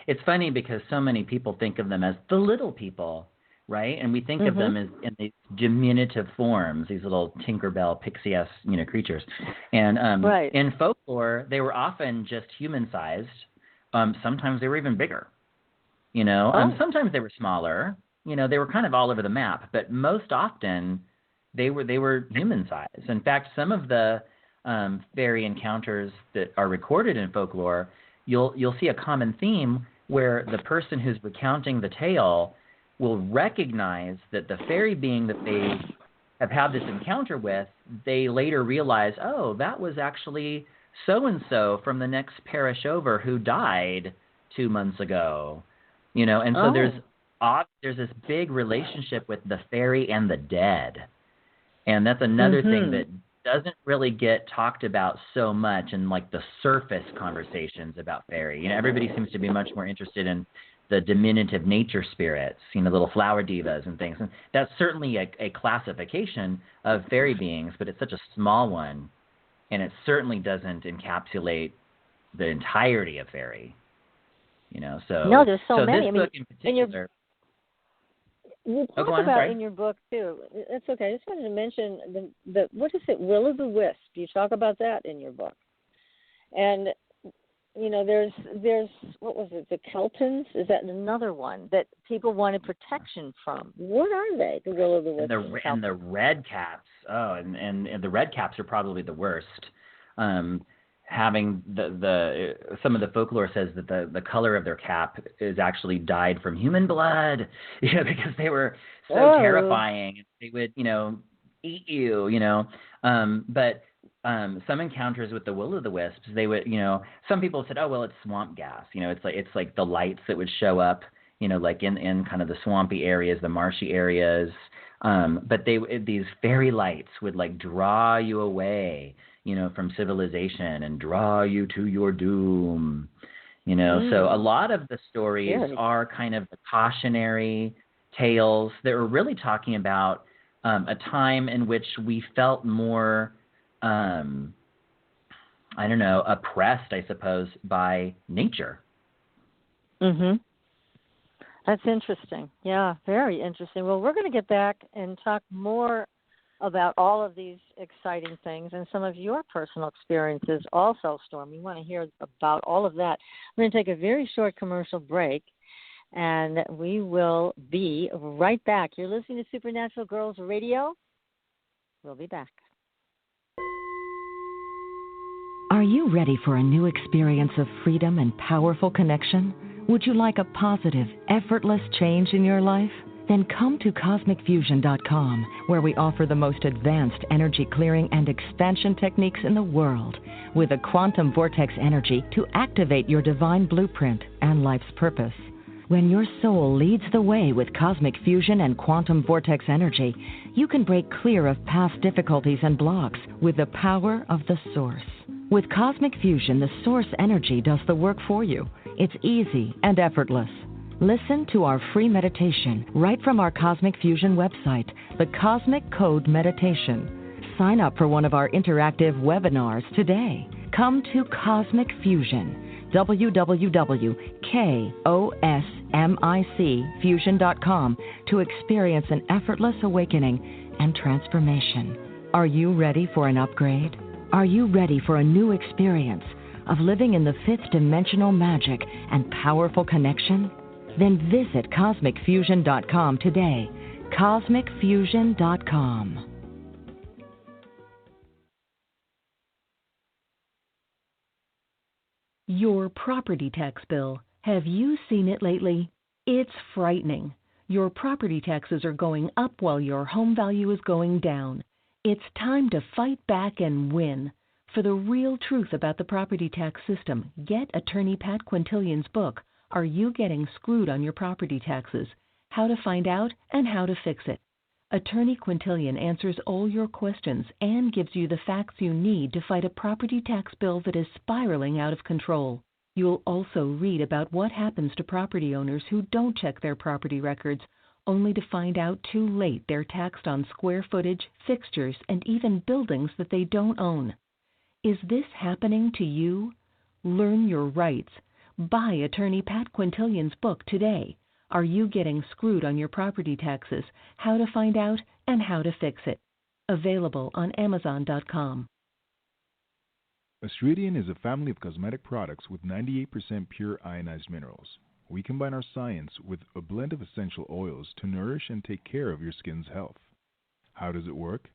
It's funny because so many people think of them as the little people, right? And we think of them as in these diminutive forms, these little Tinkerbell, pixie-esque, creatures. And in folklore, they were often just human-sized. Sometimes they were even bigger. Sometimes they were smaller. They were kind of all over the map. But most often, they were human size. In fact, some of the fairy encounters that are recorded in folklore, you'll see a common theme where the person who's recounting the tale will recognize that the fairy being that they have had this encounter with, they later realize, oh, that was actually so-and-so from the next parish over who died 2 months ago. And so there's this big relationship with the fairy and the dead. And that's another thing that doesn't really get talked about so much in like the surface conversations about fairy. Everybody seems to be much more interested in the diminutive nature spirits, little flower divas and things. And that's certainly a classification of fairy beings, but it's such a small one, and it certainly doesn't encapsulate the entirety of fairy. So no, there's so many. This book in particular. You talk about in your book too. It's okay. I just wanted to mention the what is it? Will o' the Wisp. You talk about that in your book, and there's what was it? The Keltons. Is that another one that people wanted protection from? What are they? The Will o' the Wisp and the red caps. Oh, and the red caps are probably the worst. Having the some of the folklore says that the color of their cap is actually dyed from human blood, because they were so terrifying. They would, eat you, But some encounters with the will-o'-the-wisps, they would, some people said, oh well, it's swamp gas. It's like the lights that would show up, like in kind of the swampy areas, the marshy areas. But these fairy lights would like draw you away, from civilization and draw you to your doom, So a lot of the stories are kind of the cautionary tales that were really talking about a time in which we felt more, oppressed, I suppose, by nature. That's interesting. Yeah, very interesting. Well, we're going to get back and talk more about all of these exciting things and some of your personal experiences also, Storm. We want to hear about all of that. We're going to take a very short commercial break, and we will be right back. You're listening to Supernatural Girls Radio. We'll be back. Are you ready for a new experience of freedom and powerful connection? Would you like a positive, effortless change in your life? Then come to CosmicFusion.com, where we offer the most advanced energy clearing and expansion techniques in the world, with a quantum vortex energy to activate your divine blueprint and life's purpose. When your soul leads the way with cosmic fusion and quantum vortex energy, you can break clear of past difficulties and blocks with the power of the source. With cosmic fusion, the source energy does the work for you. It's easy and effortless. Listen to our free meditation right from our Cosmic Fusion website, the Cosmic Code Meditation. Sign up for one of our interactive webinars today. Come to Cosmic Fusion, www.CosmicFusion.com, to experience an effortless awakening and transformation. Are you ready for an upgrade? Are you ready for a new experience of living in the fifth dimensional magic and powerful connection? Then visit CosmicFusion.com today. CosmicFusion.com. Your property tax bill. Have you seen it lately? It's frightening. Your property taxes are going up while your home value is going down. It's time to fight back and win. For the real truth about the property tax system, get attorney Pat Quintilian's book, Are You Getting Screwed on Your Property Taxes? How to Find Out and How to Fix It. Attorney Quintilian answers all your questions and gives you the facts you need to fight a property tax bill that is spiraling out of control. You'll also read about what happens to property owners who don't check their property records, only to find out too late they're taxed on square footage, fixtures, and even buildings that they don't own. Is this happening to you? Learn your rights. Buy attorney Pat Quintilian's book today. Are You Getting Screwed on Your Property Taxes? How to Find Out and How to Fix It. Available on Amazon.com. Astridian is a family of cosmetic products with 98% pure ionized minerals. We combine our science with a blend of essential oils to nourish and take care of your skin's health. How does it work?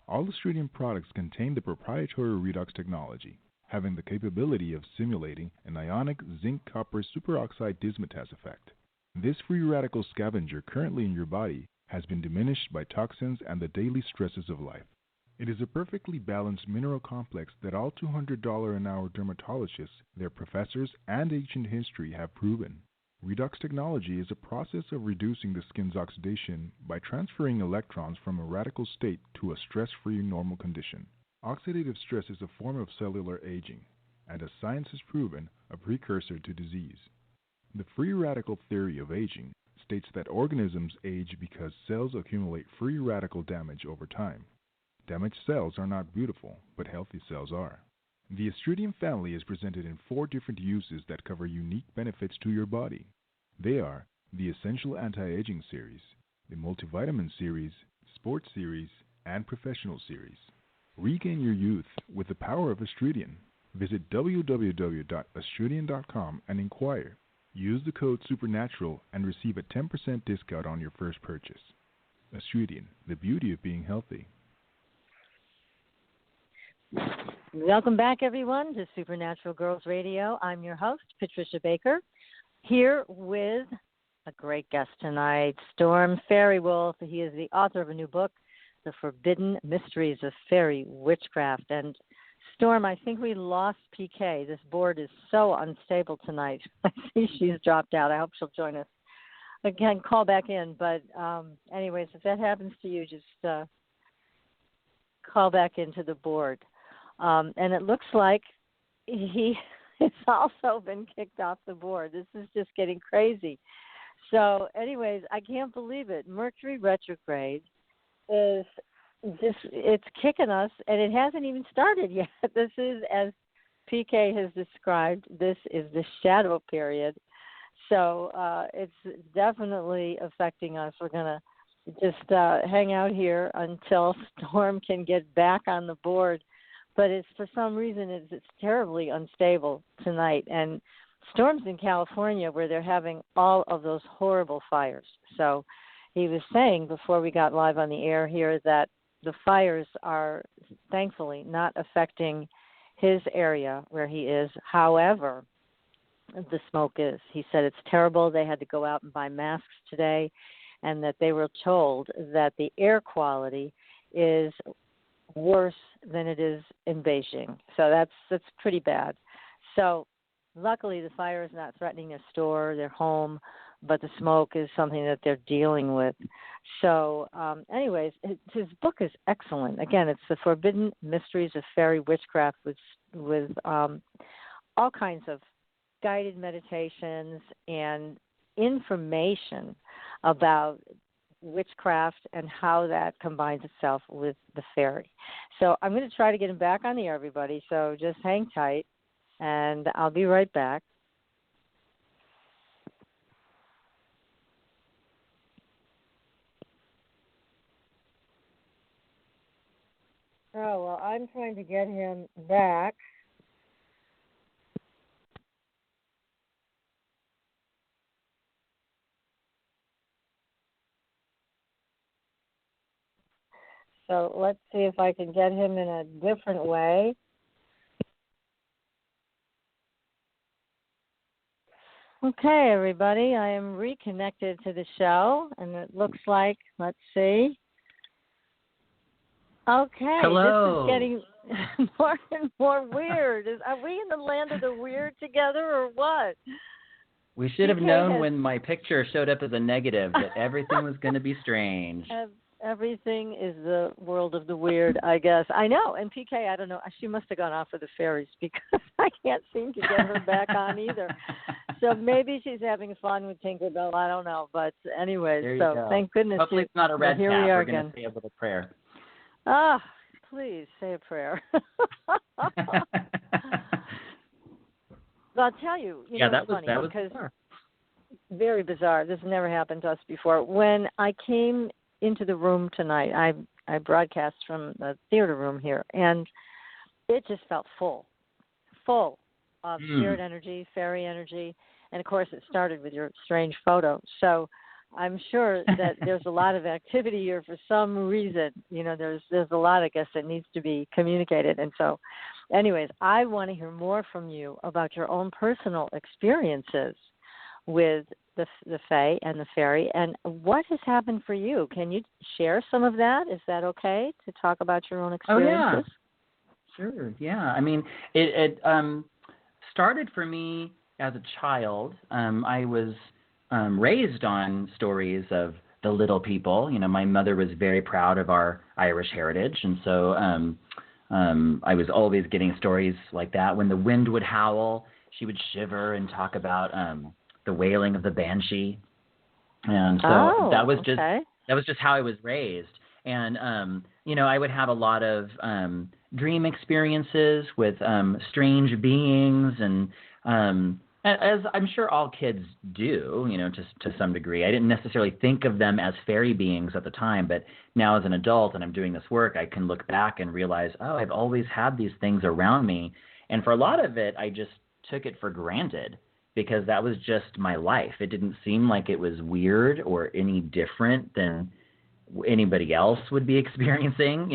All Astridian products contain the proprietary redox technology, having the capability of simulating an ionic zinc-copper superoxide dismutase effect. This free radical scavenger currently in your body has been diminished by toxins and the daily stresses of life. It is a perfectly balanced mineral complex that all $200 an hour dermatologists, their professors, and ancient history have proven. Redox technology is a process of reducing the skin's oxidation by transferring electrons from a radical state to a stress-free normal condition. Oxidative stress is a form of cellular aging, and as science has proven, a precursor to disease. The free radical theory of aging states that organisms age because cells accumulate free radical damage over time. Damaged cells are not beautiful, but healthy cells are. The Astridian family is presented in 4 different uses that cover unique benefits to your body. They are the Essential Anti-Aging Series, the Multivitamin Series, Sports Series, and Professional Series. Regain your youth with the power of Astridian. Visit www.astridian.com and inquire. Use the code SUPERNATURAL and receive a 10% discount on your first purchase. Astridian, the beauty of being healthy. Welcome back, everyone, to Supernatural Girls Radio. I'm your host, Patricia Baker, here with a great guest tonight, Storm Faerywolf. He is the author of a new book, The Forbidden Mysteries of Faery Witchcraft. And Storm, I think we lost PK. This board is so unstable tonight. I see she's dropped out. I hope she'll join us again, call back in. But anyways, if that happens to you, just call back into the board. And it looks like he has also been kicked off the board. This is just getting crazy. So anyways, I can't believe it. Mercury retrograde is it's kicking us, and it hasn't even started yet. This is, as PK has described, this is the shadow period. So it's definitely affecting us. We're going to just hang out here until Storm can get back on the board. But it's for some reason it's terribly unstable tonight. And Storm's in California where they're having all of those horrible fires. So he was saying before we got live on the air here that the fires are thankfully not affecting his area where he is. However, the smoke is. He said it's terrible. They had to go out and buy masks today, and that they were told that the air quality is worse than it is in Beijing. So that's pretty bad. So luckily the fire is not threatening their store, their home, but the smoke is something that they're dealing with. So anyways, his book is excellent. Again, it's The Forbidden Mysteries of Faery Witchcraft with all kinds of guided meditations and information about witchcraft and how that combines itself with the fairy. So I'm going to try to get him back on the air, everybody. So just hang tight, and I'll be right back. Oh, well, I'm trying to get him back. So let's see if I can get him in a different way. Okay, everybody, I am reconnected to the show, and it looks like, let's see. Okay, Hello. This is getting more and more weird. Are we in the land of the weird together, or what? We should have known when my picture showed up as a negative that everything was going to be strange. Everything is the world of the weird, I guess. I know. And PK, I don't know. She must have gone off with the fairies because I can't seem to get her back on either. So maybe she's having fun with Tinkerbell. I don't know. But anyways, so go. Thank goodness. Hopefully it's not a red here cat. We are We're going to say a little prayer. Ah, please say a prayer. I'll tell you. That was bizarre. Very bizarre. This has never happened to us before. When I came into the room tonight, I broadcast from the theater room here, and it just felt full of spirit energy, fairy energy, and of course it started with your strange photo. So I'm sure that there's a lot of activity here for some reason. There's a lot, I guess, that needs to be communicated. And so anyways, I want to hear more from you about your own personal experiences with the Fae and the Fairy, and what has happened for you. Can you share some of that? Is that okay to talk about your own experiences? Oh, yeah. Sure, yeah. I mean, it started for me as a child. I was raised on stories of the little people. My mother was very proud of our Irish heritage, and so I was always getting stories like that. When the wind would howl, she would shiver and talk about the wailing of the banshee, and so that was just how I was raised. And I would have a lot of dream experiences with strange beings, and as I'm sure all kids do, to some degree. I didn't necessarily think of them as fairy beings at the time, but now as an adult and I'm doing this work, I can look back and realize, I've always had these things around me, and for a lot of it, I just took it for granted, because that was just my life. It didn't seem like it was weird or any different than anybody else would be experiencing.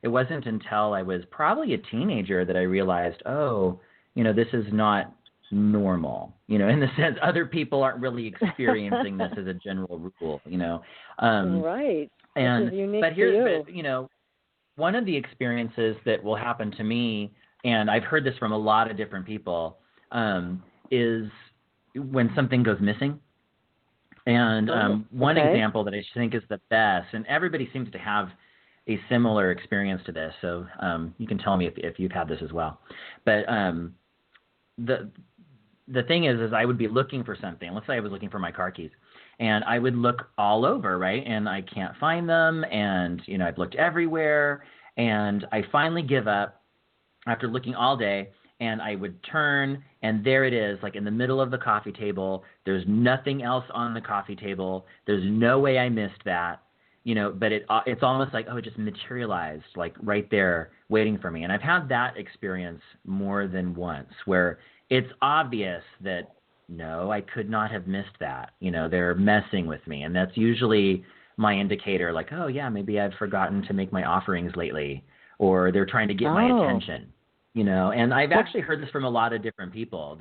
It wasn't until I was probably a teenager that I realized, this is not normal, in the sense other people aren't really experiencing this as a general rule, Right. And, this is unique but here's, to you. One of the experiences that will happen to me, and I've heard this from a lot of different people, is when something goes missing. And one example that I think is the best, and everybody seems to have a similar experience to this, so you can tell me if you've had this as well. But the thing is I would be looking for something. Let's say I was looking for my car keys, and I would look all over, right? And I can't find them, and I've looked everywhere, and I finally give up after looking all day. And I would turn, and there it is, like in the middle of the coffee table. There's nothing else on the coffee table. There's no way I missed that, but it's almost like, it just materialized, like right there waiting for me. And I've had that experience more than once, where it's obvious that, no, I could not have missed that. They're messing with me. And that's usually my indicator, like, maybe I've forgotten to make my offerings lately, or they're trying to get my attention. And I've actually heard this from a lot of different people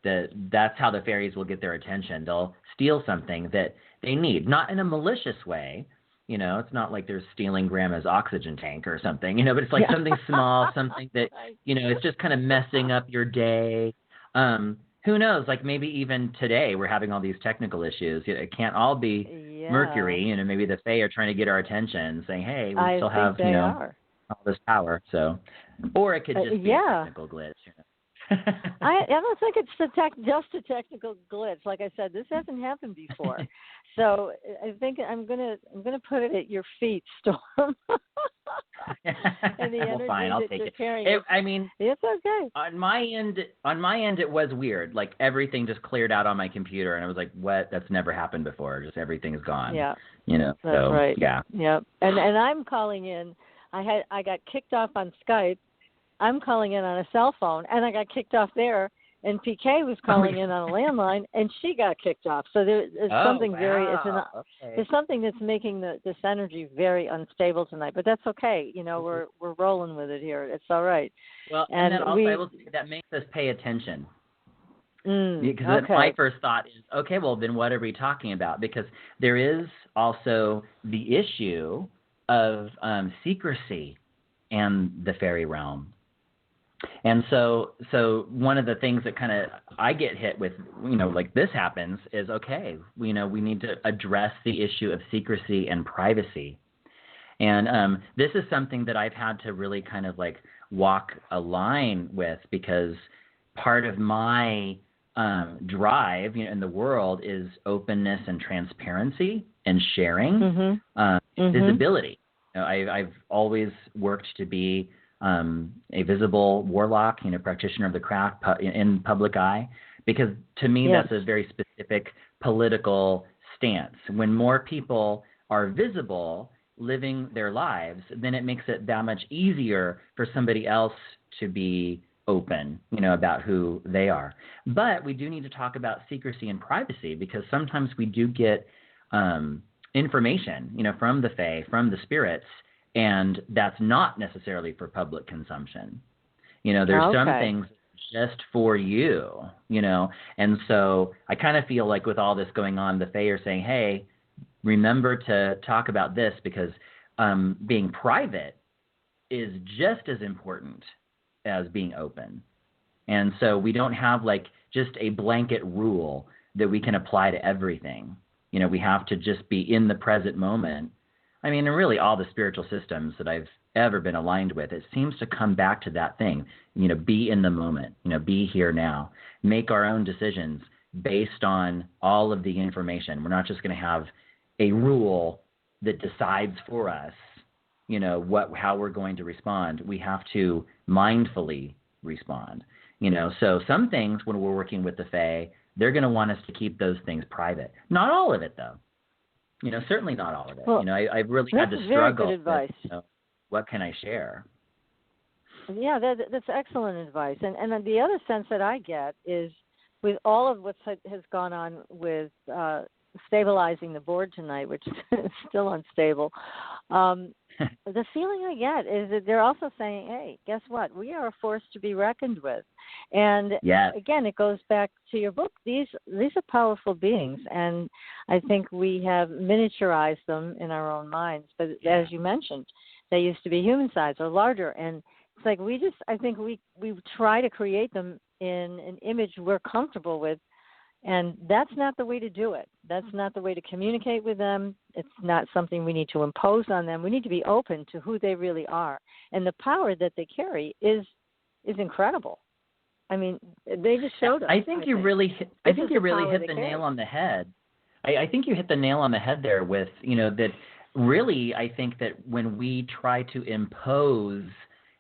that's how the fairies will get their attention. They'll steal something that they need, not in a malicious way. It's not like they're stealing grandma's oxygen tank or something, but it's like something small, something that, it's just kind of messing up your day. Who knows? Like maybe even today we're having all these technical issues. It can't all be Mercury. Maybe the Fae are trying to get our attention, saying, "Hey, we still have all this power." So, or it could just be a technical glitch. I don't think it's just a technical glitch. Like I said, this hasn't happened before, so I think I'm gonna put it at your feet, Storm. And the energy fine, I'll take it. It's okay. On my end, it was weird. Like everything just cleared out on my computer, and I was like, "What? That's never happened before. Just everything's gone." Yeah. That's right. Yeah. Yep. And I'm calling in. I got kicked off on Skype. I'm calling in on a cell phone, and I got kicked off there. And PK was calling in on a landline, and she got kicked off. So there's something there's something that's making this energy very unstable tonight. But that's okay. We're rolling with it here. It's all right. Well, and then also I will say that makes us pay attention. Because my first thought is, okay, well then what are we talking about? Because there is also the issue of secrecy and the fairy realm. And so one of the things that kind of I get hit with, like this happens is, okay, we need to address the issue of secrecy and privacy. And this is something that I've had to really kind of like walk a line with, because part of my drive in the world is openness and transparency and sharing, visibility. I've always worked to be a visible warlock, practitioner of the craft in public eye, because to me that's a very specific political stance. When more people are visible, living their lives, then it makes it that much easier for somebody else to be open, about who they are. But we do need to talk about secrecy and privacy, because sometimes we do get information, from the Fae, from the spirits, and that's not necessarily for public consumption. There's some things just for you, and so I kind of feel like with all this going on, the Fae are saying, hey, remember to talk about this, because being private is just as important as being open. And so we don't have like just a blanket rule that we can apply to everything. We have to just be in the present moment. I mean, and really all the spiritual systems that I've ever been aligned with, it seems to come back to that thing, be in the moment, be here now, make our own decisions based on all of the information. We're not just going to have a rule that decides for us, how we're going to respond. We have to mindfully respond, So some things when we're working with the Fae, they're going to want us to keep those things private. Not all of it, though. Certainly not all of it. Well, I've really had to struggle with advice. What can I share? Yeah, that's excellent advice. And the other sense that I get is with all of what has gone on with stabilizing the board tonight, which is still unstable, the feeling I get is that they're also saying, hey, guess what? We are a force to be reckoned with. And again, it goes back to your book. These are powerful beings, and I think we have miniaturized them in our own minds. But as you mentioned, they used to be human-sized or larger, and it's like I think we try to create them in an image we're comfortable with, and that's not the way to do it. That's not the way to communicate with them. It's not something we need to impose on them. We need to be open to who they really are. And the power that they carry is incredible. I mean, they just showed us. I think you really hit the nail on the head. I think you hit the nail on the head there with, that really I think that when we try to impose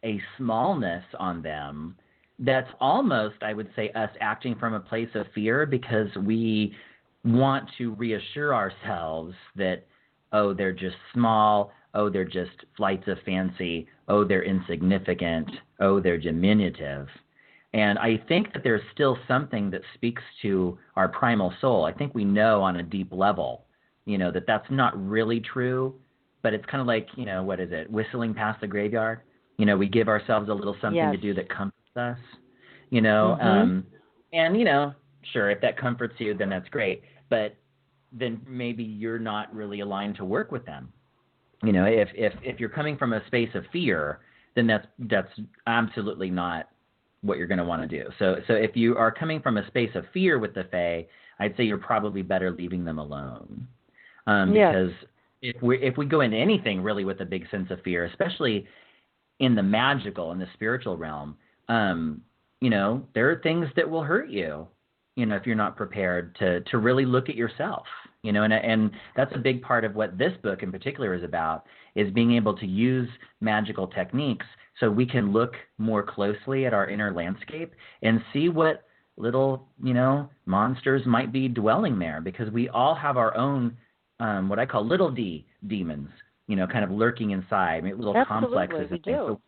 a smallness on them, that's almost, I would say, us acting from a place of fear, because we want to reassure ourselves that, oh, they're just small, oh, they're just flights of fancy, oh, they're insignificant, oh, they're diminutive. And I think that there's still something that speaks to our primal soul. I think we know on a deep level, that that's not really true, but it's kind of like, what is it, whistling past the graveyard? You know, we give ourselves a little something to do that comforts us, you know. And, you know, sure, if that comforts you, then that's great. But then maybe you're not really aligned to work with them. You know, if you're coming from a space of fear, then that's absolutely not what you're going to want to do. So if you are coming from a space of fear with the Fae, I'd say you're probably better leaving them alone. Because if we go into anything really with a big sense of fear, especially in the magical and the spiritual realm, you know, there are things that will hurt you, you know, if you're not prepared to really look at yourself, you know, and that's a big part of what this book in particular is about, is being able to use magical techniques so we can look more closely at our inner landscape and see what little, you know, monsters might be dwelling there, because we all have our own, what I call little d demons, you know, kind of lurking inside, little complexes and things. So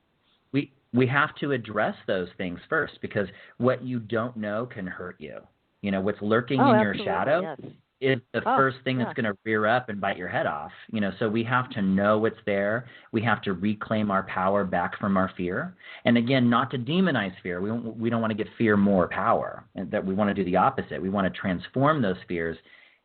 we have to address those things first, because what you don't know can hurt you. You know, what's lurking in your shadow is the first thing that's going to rear up and bite your head off. You know, so we have to know what's there. We have to reclaim our power back from our fear. And again, not to demonize fear. We don't want to give fear more power. And that we want to do the opposite. We want to transform those fears,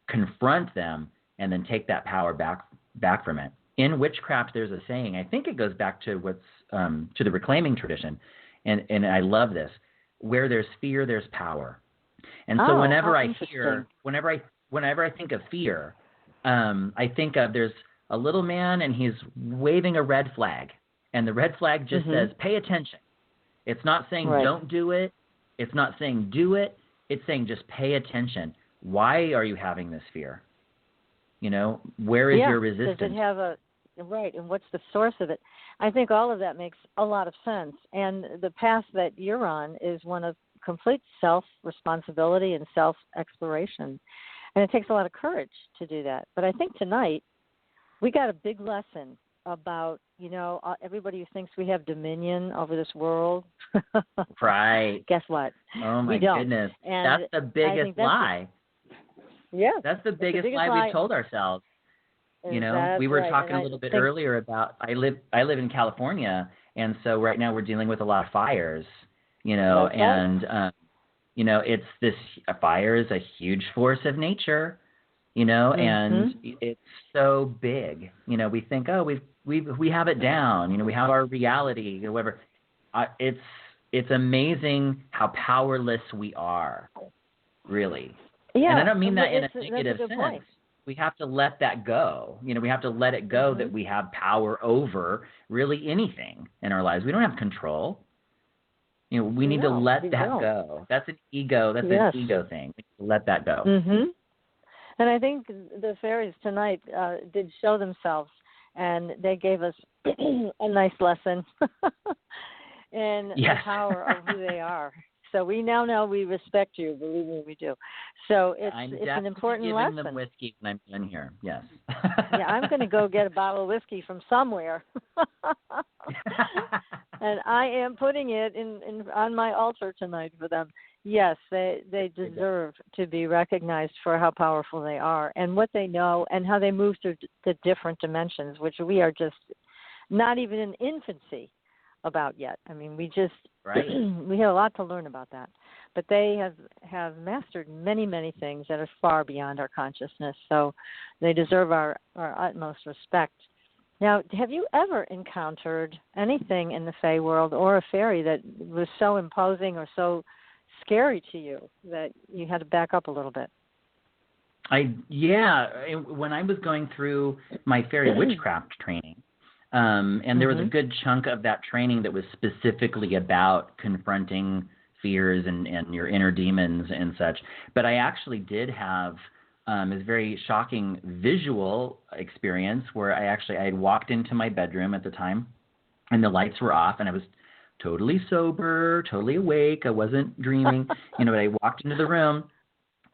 confront them, and then take that power back from it. In witchcraft, there's a saying. I think it goes back to what's to the reclaiming tradition, and I love this. Where there's fear, there's power. And so whenever I think of fear, I think of there's a little man and he's waving a red flag, and the red flag just says, pay attention. It's not saying don't do it. It's not saying do it. It's saying just pay attention. Why are you having this fear? You know, where is your resistance? Does it have and what's the source of it? I think all of that makes a lot of sense. And the path that you're on is one of complete self-responsibility and self-exploration. And it takes a lot of courage to do that. But I think tonight we got a big lesson about, you know, everybody who thinks we have dominion over this world. Right. Guess what? Oh, my goodness. And that's the biggest lie. That's the biggest lie we've told ourselves. You know, we were talking a little bit earlier about, I live in California, and so right now we're dealing with a lot of fires, you know, and, you know, a fire is a huge force of nature, you know, and it's so big. You know, we think, oh, we have it down, you know, we have our reality, or whatever. It's amazing how powerless we are, really. Yeah, and I don't mean that in a negative sense. Point. We have to let that go. You know, we have to let it go that we have power over really anything in our lives. We don't have control. You know, we need to let that go. That's an ego. That's an ego thing. We need to let that go. And I think the fairies tonight did show themselves, and they gave us a nice lesson in the power of who they are. So we now know we respect you. Believe me, we do. So it's an important lesson. I'm giving them whiskey when I'm done here. Yes. Yeah, I'm going to go get a bottle of whiskey from somewhere, and I am putting it in on my altar tonight for them. Yes, they deserve to be recognized for how powerful they are and what they know and how they move through the different dimensions, which we are just not even in infancy about yet. I mean, we just we have a lot to learn about that. But they have mastered many, many things that are far beyond our consciousness. So they deserve our utmost respect. Now, have you ever encountered anything in the Fae world or a fairy that was so imposing or so scary to you that you had to back up a little bit? When I was going through my fairy witchcraft training, and there was a good chunk of that training that was specifically about confronting fears and your inner demons and such. But I actually did have a very shocking visual experience where I had walked into my bedroom at the time, and the lights were off, and I was totally sober, totally awake. I wasn't dreaming, but I walked into the room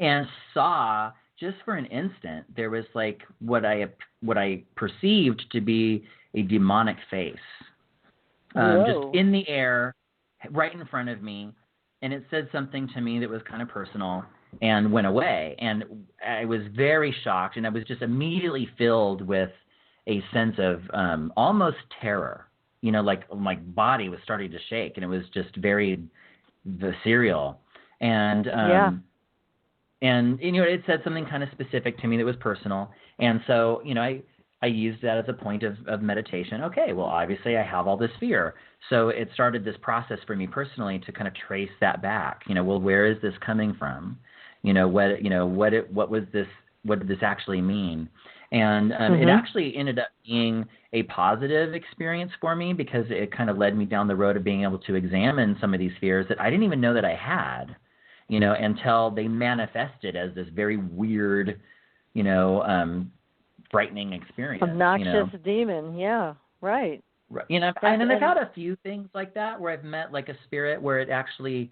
and saw, just for an instant, there was like what I perceived to be a demonic face, just in the air, right in front of me, and it said something to me that was kind of personal and went away. And I was very shocked, and I was just immediately filled with a sense of almost terror. like my body was starting to shake, and it was just very visceral. And it said something kind of specific to me that was personal. And so, I used that as a point of meditation. Okay, well, obviously I have all this fear. So it started this process for me personally to kind of trace that back. Well, where is this coming from? What was this? What did this actually mean? And it actually ended up being a positive experience for me, because it kind of led me down the road of being able to examine some of these fears that I didn't even know that I had, until they manifested as this very weird, frightening experience. Obnoxious demon, yeah, right. And I've had a few things like that where I've met like a spirit where it actually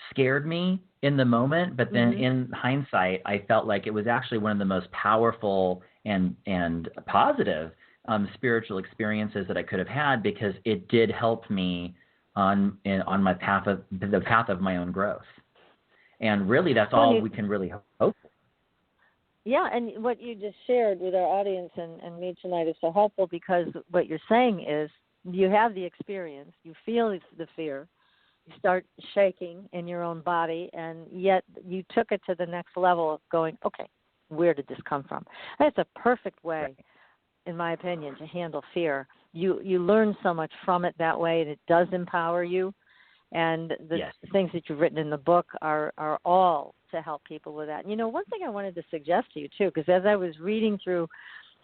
scared me in the moment, but then in hindsight, I felt like it was actually one of the most powerful and positive spiritual experiences that I could have had, because it did help me on my path of my own growth. And really, that's all we can really hope for. Yeah, and what you just shared with our audience and me tonight is so helpful, because what you're saying is you have the experience, you feel the fear, you start shaking in your own body, and yet you took it to the next level of going, okay, where did this come from? That's a perfect way, in my opinion, to handle fear. You learn so much from it that way, and it does empower you. And the things that you've written in the book are all to help people with that. And, one thing I wanted to suggest to you, too, because as I was reading through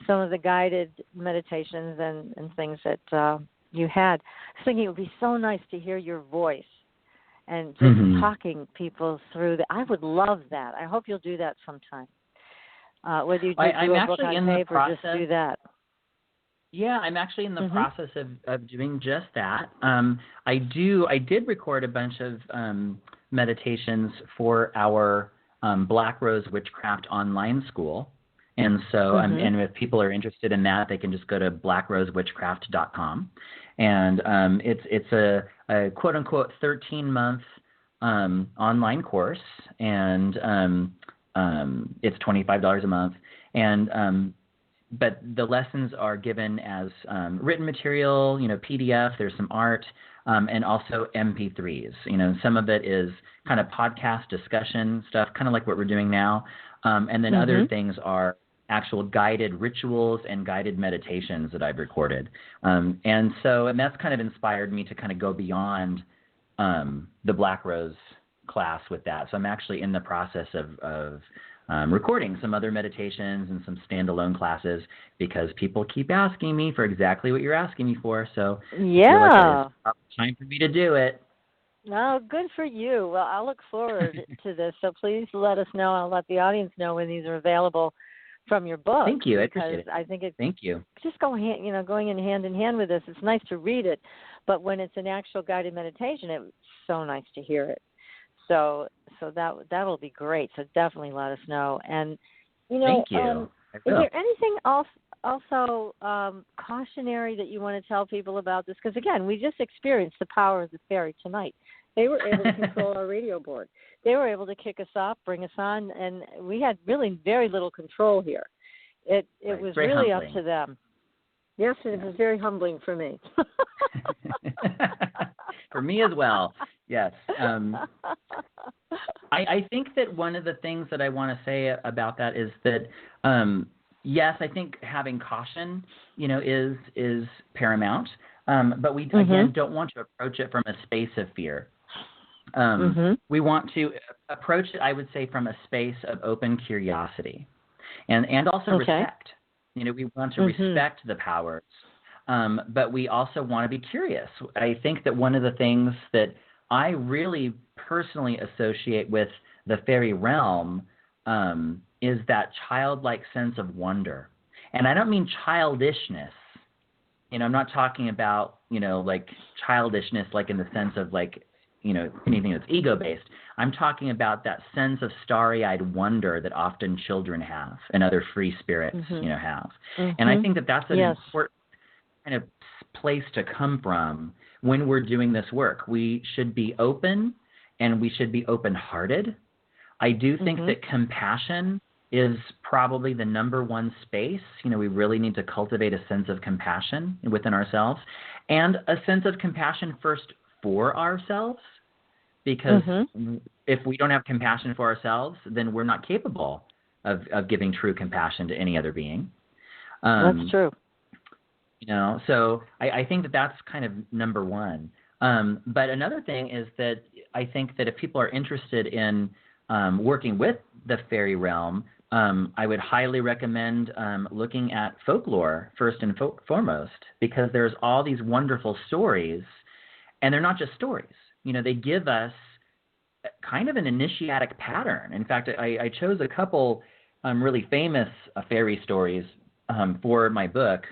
some of the guided meditations and things that you had, I was thinking it would be so nice to hear your voice and just talking people through that. I would love that. I hope you'll do that sometime. Whether you do a book on tape or just do that. Yeah, I'm actually in the process of doing just that. I did record a bunch of meditations for our Black Rose Witchcraft online school. And so, and if people are interested in that, they can just go to blackrosewitchcraft.com. And it's a quote-unquote 13-month online course, and it's $25 a month. And but the lessons are given as written material, PDF, there's some art, and also MP3s. Some of it is kind of podcast discussion stuff, kind of like what we're doing now. And then other things are actual guided rituals and guided meditations that I've recorded. And that's kind of inspired me to kind of go beyond the Black Rose class with that. So I'm actually in the process of recording some other meditations and some standalone classes, because people keep asking me for exactly what you're asking me for. So I feel like it's time for me to do it. Oh, good for you. Well, I'll look forward to this. So please let us know. I'll let the audience know when these are available from your book. Thank you. I appreciate it. I think it's Thank you. Just going in hand with this. It's nice to read it, but when it's an actual guided meditation, it's so nice to hear it. So that'll be great. So definitely let us know. And thank you. Is there anything also cautionary that you want to tell people about this? Because again, we just experienced the power of the fairy tonight. They were able to control our radio board. They were able to kick us off, bring us on, and we had really very little control here. It was really humbling. Up to them. Yes, it was very humbling for me. For me as well. Yes. I think that one of the things that I want to say about that is that, yes, I think having caution, is paramount. But we, again, don't want to approach it from a space of fear. We want to approach it, I would say, from a space of open curiosity and also respect. We want to respect the powers, but we also want to be curious. I think that one of the things that I really personally associate with the fairy realm is that childlike sense of wonder. And I don't mean childishness. I'm not talking about, like childishness, like in the sense of like, anything that's ego-based. I'm talking about that sense of starry-eyed wonder that often children have and other free spirits, have. And I think that that's an important kind of place to come from when we're doing this work. We should be open and we should be open-hearted. I do think that compassion is probably the number one space. We really need to cultivate a sense of compassion within ourselves, and a sense of compassion first for ourselves, because if we don't have compassion for ourselves, then we're not capable of giving true compassion to any other being. That's true. So I think that that's kind of number one. But another thing is that I think that if people are interested in working with the fairy realm, I would highly recommend looking at folklore first and foremost, because there's all these wonderful stories, and they're not just stories. They give us kind of an initiatic pattern. In fact, I chose a couple really famous fairy stories for my book,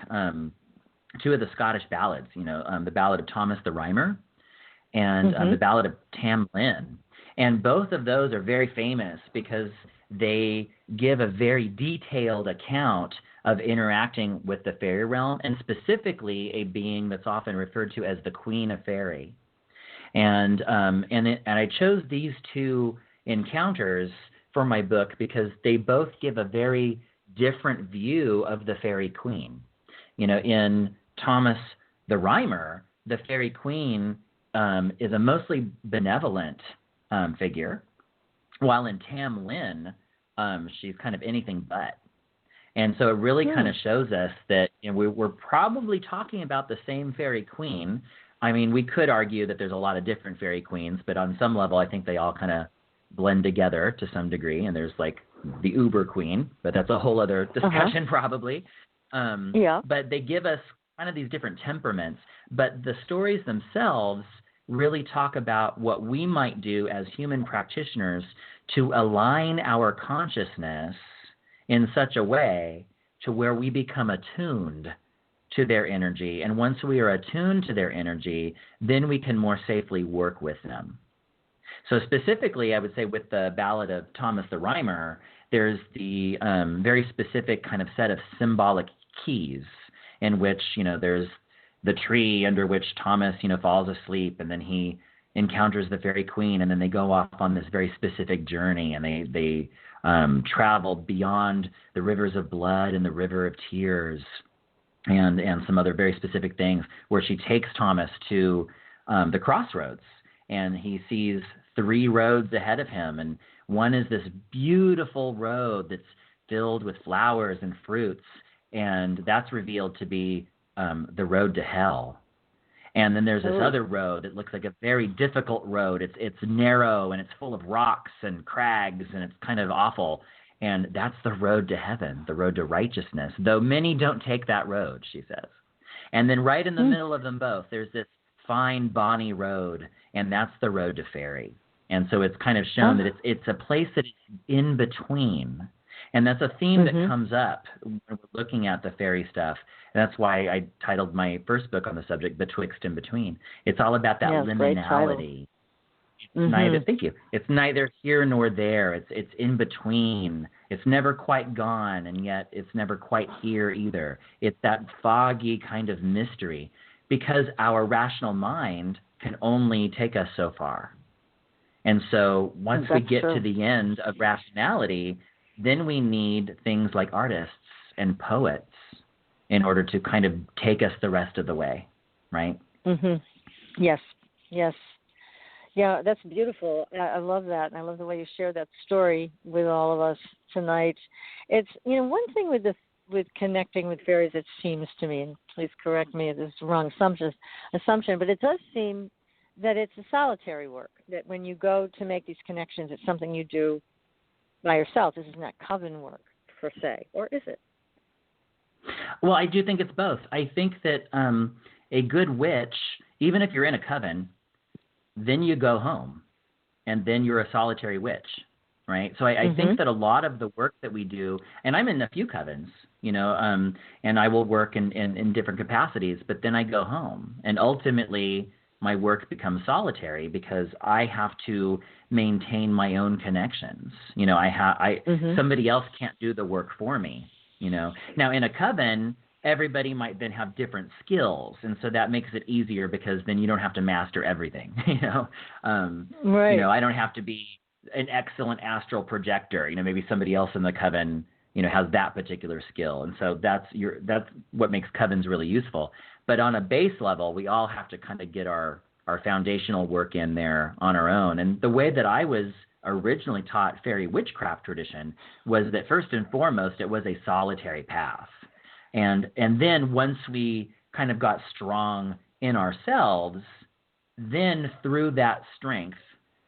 two of the Scottish ballads, the Ballad of Thomas the Rhymer and the Ballad of Tam Lin. And both of those are very famous because they give a very detailed account of interacting with the fairy realm, and specifically a being that's often referred to as the Queen of Faery. And I chose these two encounters for my book because they both give a very different view of the fairy queen. In Thomas the Rhymer, the fairy queen is a mostly benevolent figure, while in Tam Lin, she's kind of anything but. And so it really kind of shows us that we're probably talking about the same fairy queen. I mean, we could argue that there's a lot of different fairy queens, but on some level, I think they all kind of blend together to some degree. And there's like the Uber queen, but that's a whole other discussion probably. But they give us kind of these different temperaments. But the stories themselves really talk about what we might do as human practitioners to align our consciousness in such a way to where we become attuned to their energy. And once we are attuned to their energy, then we can more safely work with them. So specifically, I would say with the Ballad of Thomas the Rhymer, there's the very specific kind of set of symbolic keys in which, there's the tree under which Thomas, falls asleep, and then he encounters the fairy queen, and then they go off on this very specific journey, and they travel beyond the rivers of blood and the river of tears, and some other very specific things, where she takes Thomas to the crossroads, and he sees 3 roads ahead of him, and one is this beautiful road that's filled with flowers and fruits, and that's revealed to be the road to hell. And then there's this other road that looks like a very difficult road. It's narrow, and it's full of rocks and crags, and it's kind of awful. And that's the road to heaven, the road to righteousness, though many don't take that road, she says. And then right in the middle of them both, there's this fine, bonny road, and that's the road to Faery. And so it's kind of shown that it's a place that is in between. And that's a theme that comes up when we're looking at the fairy stuff. And that's why I titled my first book on the subject, Betwixt and Between. It's all about that liminality. Thank you. It's neither here nor there. It's in between. It's never quite gone, and yet it's never quite here either. It's that foggy kind of mystery, because our rational mind can only take us so far. And so once we get to the end of rationality, then we need things like artists and poets in order to kind of take us the rest of the way, right? Yes. Yeah, that's beautiful. I love that, and I love the way you share that story with all of us tonight. It's one thing with connecting with fairies, it seems to me, and please correct me if this is the wrong assumption, but it does seem that it's a solitary work. That when you go to make these connections, it's something you do by yourself. This is not coven work per se, or is it? Well, I do think it's both. I think that a good witch, even if you're in a coven, then you go home, and then you're a solitary witch, right? So I think that a lot of the work that we do, and I'm in a few covens, and I will work in different capacities, but then I go home, and ultimately my work becomes solitary because I have to maintain my own connections. Somebody else can't do the work for me. Now in a coven, everybody might then have different skills, and so that makes it easier because then you don't have to master everything. Right. I don't have to be an excellent astral projector. Maybe somebody else in the coven, has that particular skill. And so that's what makes covens really useful. But on a base level, we all have to kind of get our foundational work in there on our own. And the way that I was originally taught fairy witchcraft tradition was that first and foremost, it was a solitary path. And then once we kind of got strong in ourselves, then through that strength,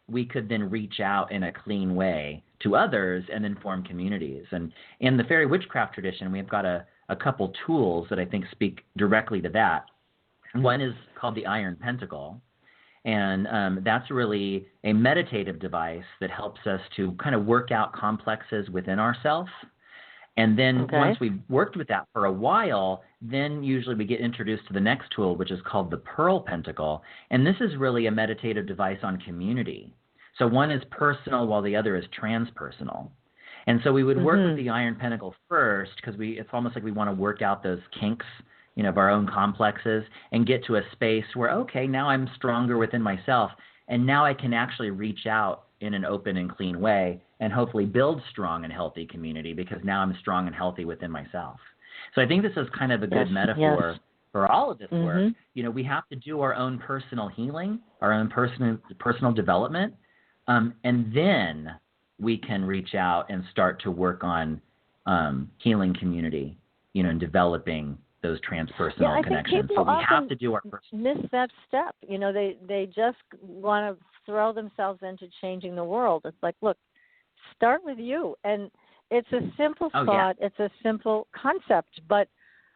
we could then reach out in a clean way to others and then form communities. And in the fairy witchcraft tradition, we've got a couple tools that I think speak directly to that. One is called the Iron Pentacle, and that's really a meditative device that helps us to kind of work out complexes within ourselves. And then once we've worked with that for a while, then usually we get introduced to the next tool, which is called the Pearl Pentacle. And this is really a meditative device on community. So one is personal while the other is transpersonal. And so we would work with the Iron Pentacle first because it's almost like we want to work out those kinks, of our own complexes and get to a space where, okay, now I'm stronger within myself. And now I can actually reach out in an open and clean way and hopefully build strong and healthy community because now I'm strong and healthy within myself. So I think this is kind of a good metaphor for all of this work. We have to do our own personal healing, our own personal development, and then we can reach out and start to work on healing community, and developing those transpersonal connections. So we have to do our personal. Miss that step. They just want to throw themselves into changing the world. It's like, look, start with you. And it's a simple thought. It's a simple concept, but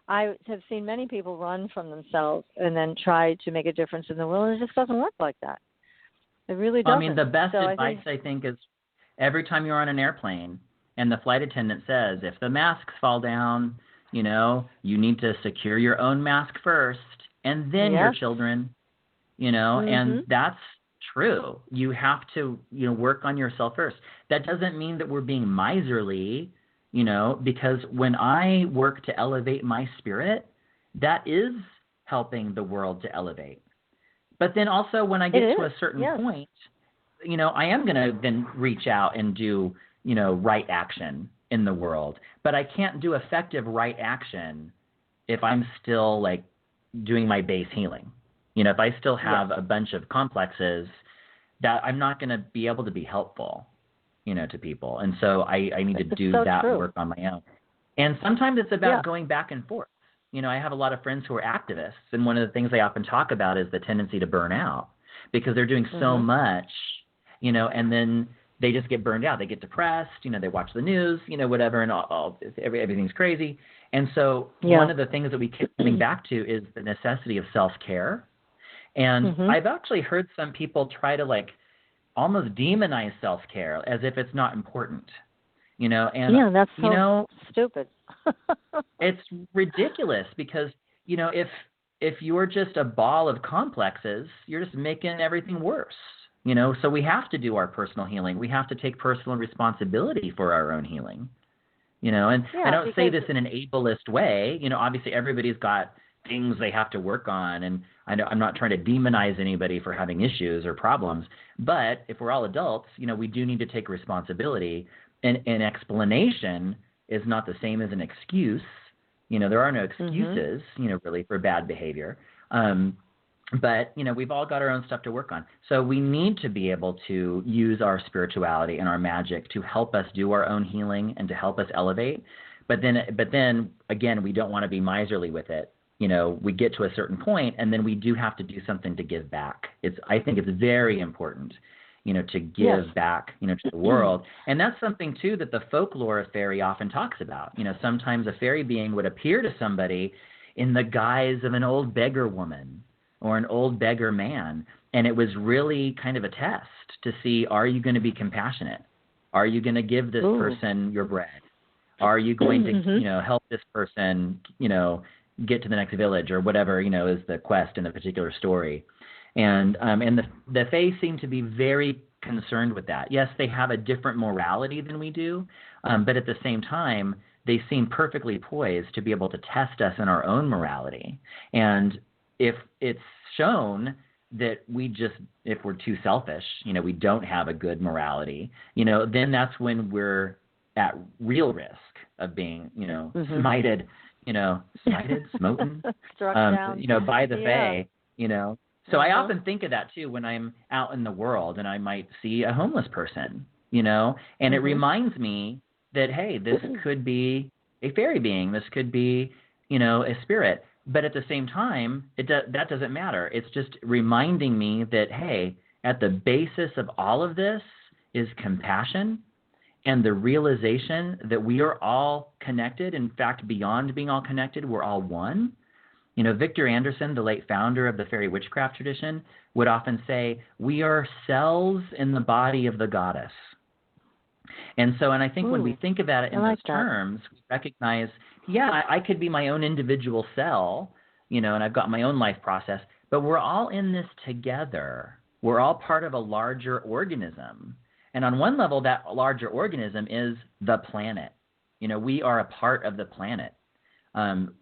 I have seen many people run from themselves and then try to make a difference in the world, and it just doesn't work like that. It really doesn't. I mean, the best advice I think is every time you're on an airplane and the flight attendant says, if the masks fall down, you need to secure your own mask first and then your children, and that's true. You have to, work on yourself first. That doesn't mean that we're being miserly, because when I work to elevate my spirit, that is helping the world to elevate. But then also when I get to a certain point, I am going to then reach out and do, right action in the world. But I can't do effective right action if I'm still doing my base healing. If I still have a bunch of complexes, that I'm not going to be able to be helpful, to people. And so I need to do that work on my own. And sometimes it's about going back and forth. I have a lot of friends who are activists, and one of the things they often talk about is the tendency to burn out because they're doing so much, and then they just get burned out. They get depressed, they watch the news, whatever, and everything's crazy. And so one of the things that we keep coming back to is the necessity of self-care. And I've actually heard some people try to almost demonize self-care as if it's not important, and that's so stupid. It's ridiculous because, if you're just a ball of complexes, you're just making everything worse. So we have to do our personal healing. We have to take personal responsibility for our own healing, and I don't say this in an ableist way. Obviously everybody's got things they have to work on, and I'm not trying to demonize anybody for having issues or problems, but if we're all adults, we do need to take responsibility, and an explanation is not the same as an excuse. There are no excuses, really for bad behavior. But, we've all got our own stuff to work on. So we need to be able to use our spirituality and our magic to help us do our own healing and to help us elevate. But then again, we don't want to be miserly with it. We get to a certain point and then we do have to do something to give back. I think it's very important, to give back, to the world. And that's something too that the folklore of fairy often talks about. Sometimes a fairy being would appear to somebody in the guise of an old beggar woman or an old beggar man. And it was really kind of a test to see, are you going to be compassionate? Are you going to give this person your bread? Are you going to, help this person, get to the next village or whatever, is the quest in the particular story. And the Fae seem to be very concerned with that. Yes, they have a different morality than we do, but at the same time, they seem perfectly poised to be able to test us in our own morality. And if it's shown that we just, if we're too selfish, we don't have a good morality, then that's when we're at real risk of being, smited, smoten, struck down, by the Fae, So I often think of that too when I'm out in the world and I might see a homeless person, and it reminds me that, hey, this could be a fairy being, this could be, a spirit. But at the same time, that doesn't matter. It's just reminding me that, hey, at the basis of all of this is compassion and the realization that we are all connected. In fact, beyond being all connected, we're all one. Victor Anderson, the late founder of the Faery Witchcraft tradition, would often say, we are cells in the body of the goddess. And I think when we think about it in those terms, we recognize, I could be my own individual cell, and I've got my own life process, but we're all in this together. We're all part of a larger organism. And on one level, that larger organism is the planet. We are a part of the planet,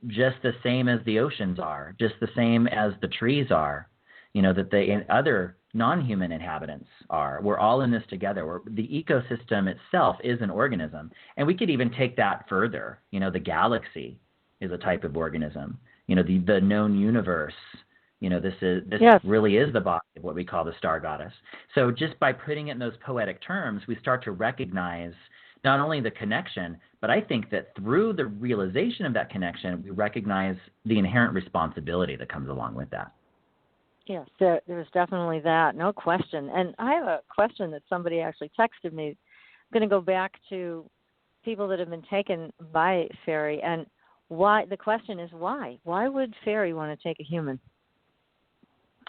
just the same as the oceans are, just the same as the trees are, that the other non-human inhabitants are. We're all in this together. The ecosystem itself is an organism. And we could even take that further. The galaxy is a type of organism. The known universe, this really is the body of what we call the star goddess. So just by putting it in those poetic terms, we start to recognize not only the connection, but I think that through the realization of that connection, we recognize the inherent responsibility that comes along with that. Yes, there's definitely that, no question. And I have a question that somebody actually texted me. I'm going to go back to people that have been taken by Faery, and why. The question is why? Why would Faery want to take a human?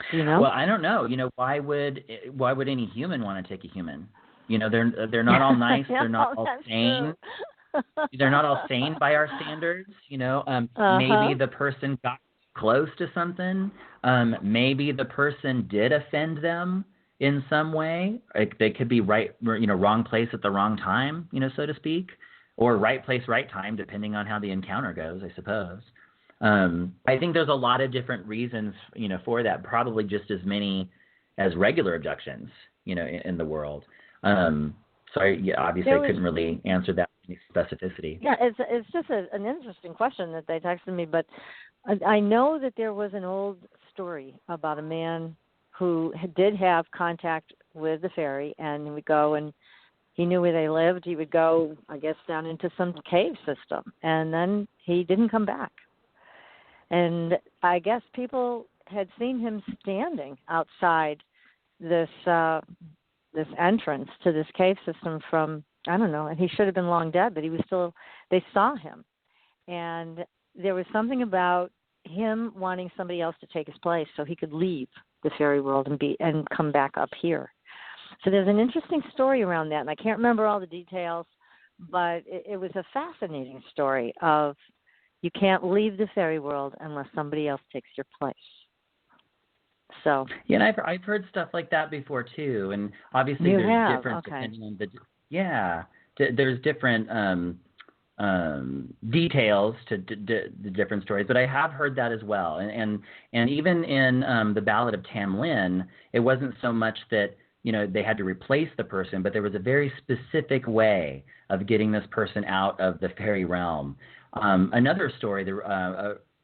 Do you know? Well, I don't know. Why would any human want to take a human? They're not all nice. They're not all sane. They're not all sane by our standards. Maybe the person got close to something. Maybe the person did offend them in some way. They could be wrong place at the wrong time, so to speak, or right place, right time, depending on how the encounter goes, I suppose. I think there's a lot of different reasons, for that, probably just as many as regular abductions, in the world. Obviously I couldn't really answer that with specificity. Yeah, it's just an interesting question that they texted me, but I know that there was an old story about a man who did have contact with the Faery, and he would go and he knew where they lived. He would go, I guess, down into some cave system, and then he didn't come back. And I guess people had seen him standing outside this entrance to this cave system from, I don't know, and he should have been long dead, but he was still, they saw him. And there was something about him wanting somebody else to take his place so he could leave the fairy world and come back up here. So there's an interesting story around that, and I can't remember all the details, but it was a fascinating story of you can't leave the fairy world unless somebody else takes your place. So and I've heard stuff like that before too, and obviously there's different depending on there's different details to the different stories, but I have heard that as well, and even in the Ballad of Tam Lin, it wasn't so much that they had to replace the person, but there was a very specific way of getting this person out of the fairy realm. Another story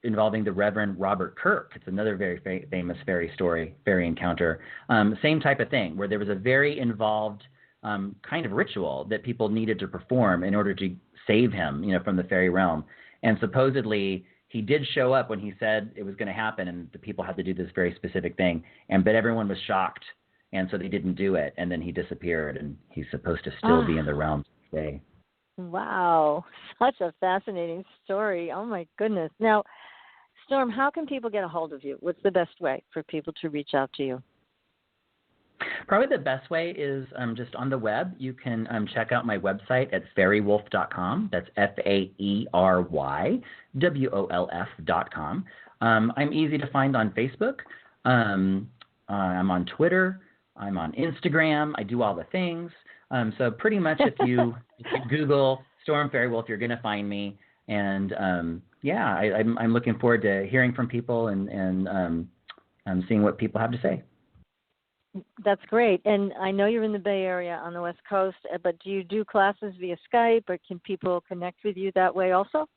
involving the Reverend Robert Kirk. It's another very famous fairy story, fairy encounter. Same type of thing, where there was a very involved kind of ritual that people needed to perform in order to save him, from the fairy realm. And supposedly he did show up when he said it was going to happen, and the people had to do this very specific thing. But everyone was shocked, and so they didn't do it. And then he disappeared, and he's supposed to still be in the realm today. Wow, such a fascinating story. Oh my goodness. Now, Storm, how can people get a hold of you? What's the best way for people to reach out to you? Probably the best way is just on the web. You can check out my website at faerywolf.com. That's FAERYWOLF.com. I'm easy to find on Facebook. I'm on Twitter. I'm on Instagram. I do all the things. So pretty much if you Google Storm Faerywolf, you're going to find me. And I'm looking forward to hearing from people and seeing what people have to say. That's great. And I know you're in the Bay Area on the West Coast, but do you do classes via Skype, or can people connect with you that way also?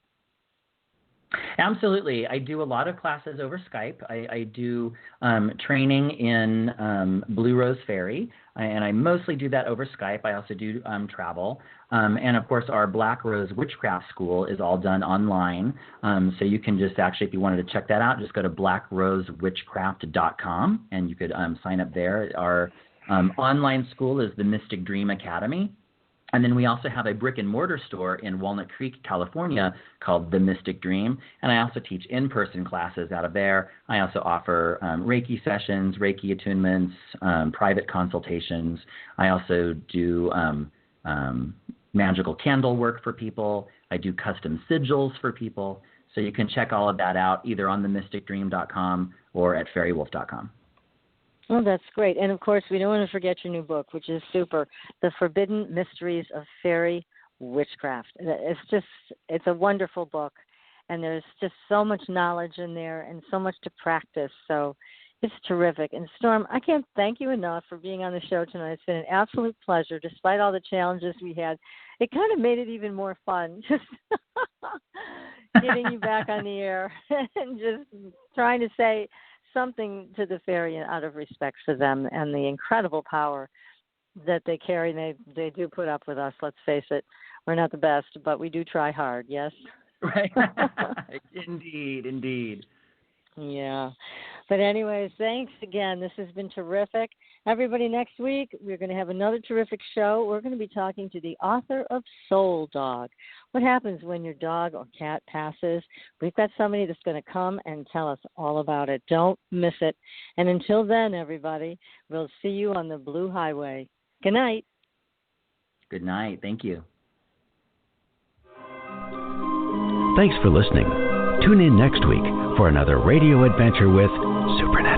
Absolutely. I do a lot of classes over Skype. I do training in Blue Rose Faery, and I mostly do that over Skype. I also do travel. And, of course, our Black Rose Witchcraft School is all done online. So you can just actually, if you wanted to check that out, just go to blackrosewitchcraft.com, and you could sign up there. Our online school is the Mystic Dream Academy. And then we also have a brick-and-mortar store in Walnut Creek, California, called The Mystic Dream. And I also teach in-person classes out of there. I also offer Reiki sessions, Reiki attunements, private consultations. I also do magical candle work for people. I do custom sigils for people. So you can check all of that out either on themysticdream.com or at faerywolf.com. Oh, that's great. And, of course, we don't want to forget your new book, which is super, The Forbidden Mysteries of Fairy Witchcraft. It's a wonderful book, and there's just so much knowledge in there and so much to practice. So it's terrific. And, Storm, I can't thank you enough for being on the show tonight. It's been an absolute pleasure, despite all the challenges we had. It kind of made it even more fun, just getting you back on the air and just trying to say something to the fairy out of respect for them and the incredible power that they carry. They do put up with us. Let's face it. We're not the best, but we do try hard. Yes. Right. Indeed. Yeah. But anyways, thanks again. This has been terrific. Everybody, next week, we're going to have another terrific show. We're going to be talking to the author of Soul Dog. What happens when your dog or cat passes? We've got somebody that's going to come and tell us all about it. Don't miss it. And until then, everybody, we'll see you on the Blue Highway. Good night. Good night. Thank you. Thanks for listening. Tune in next week for another radio adventure with Supernatural.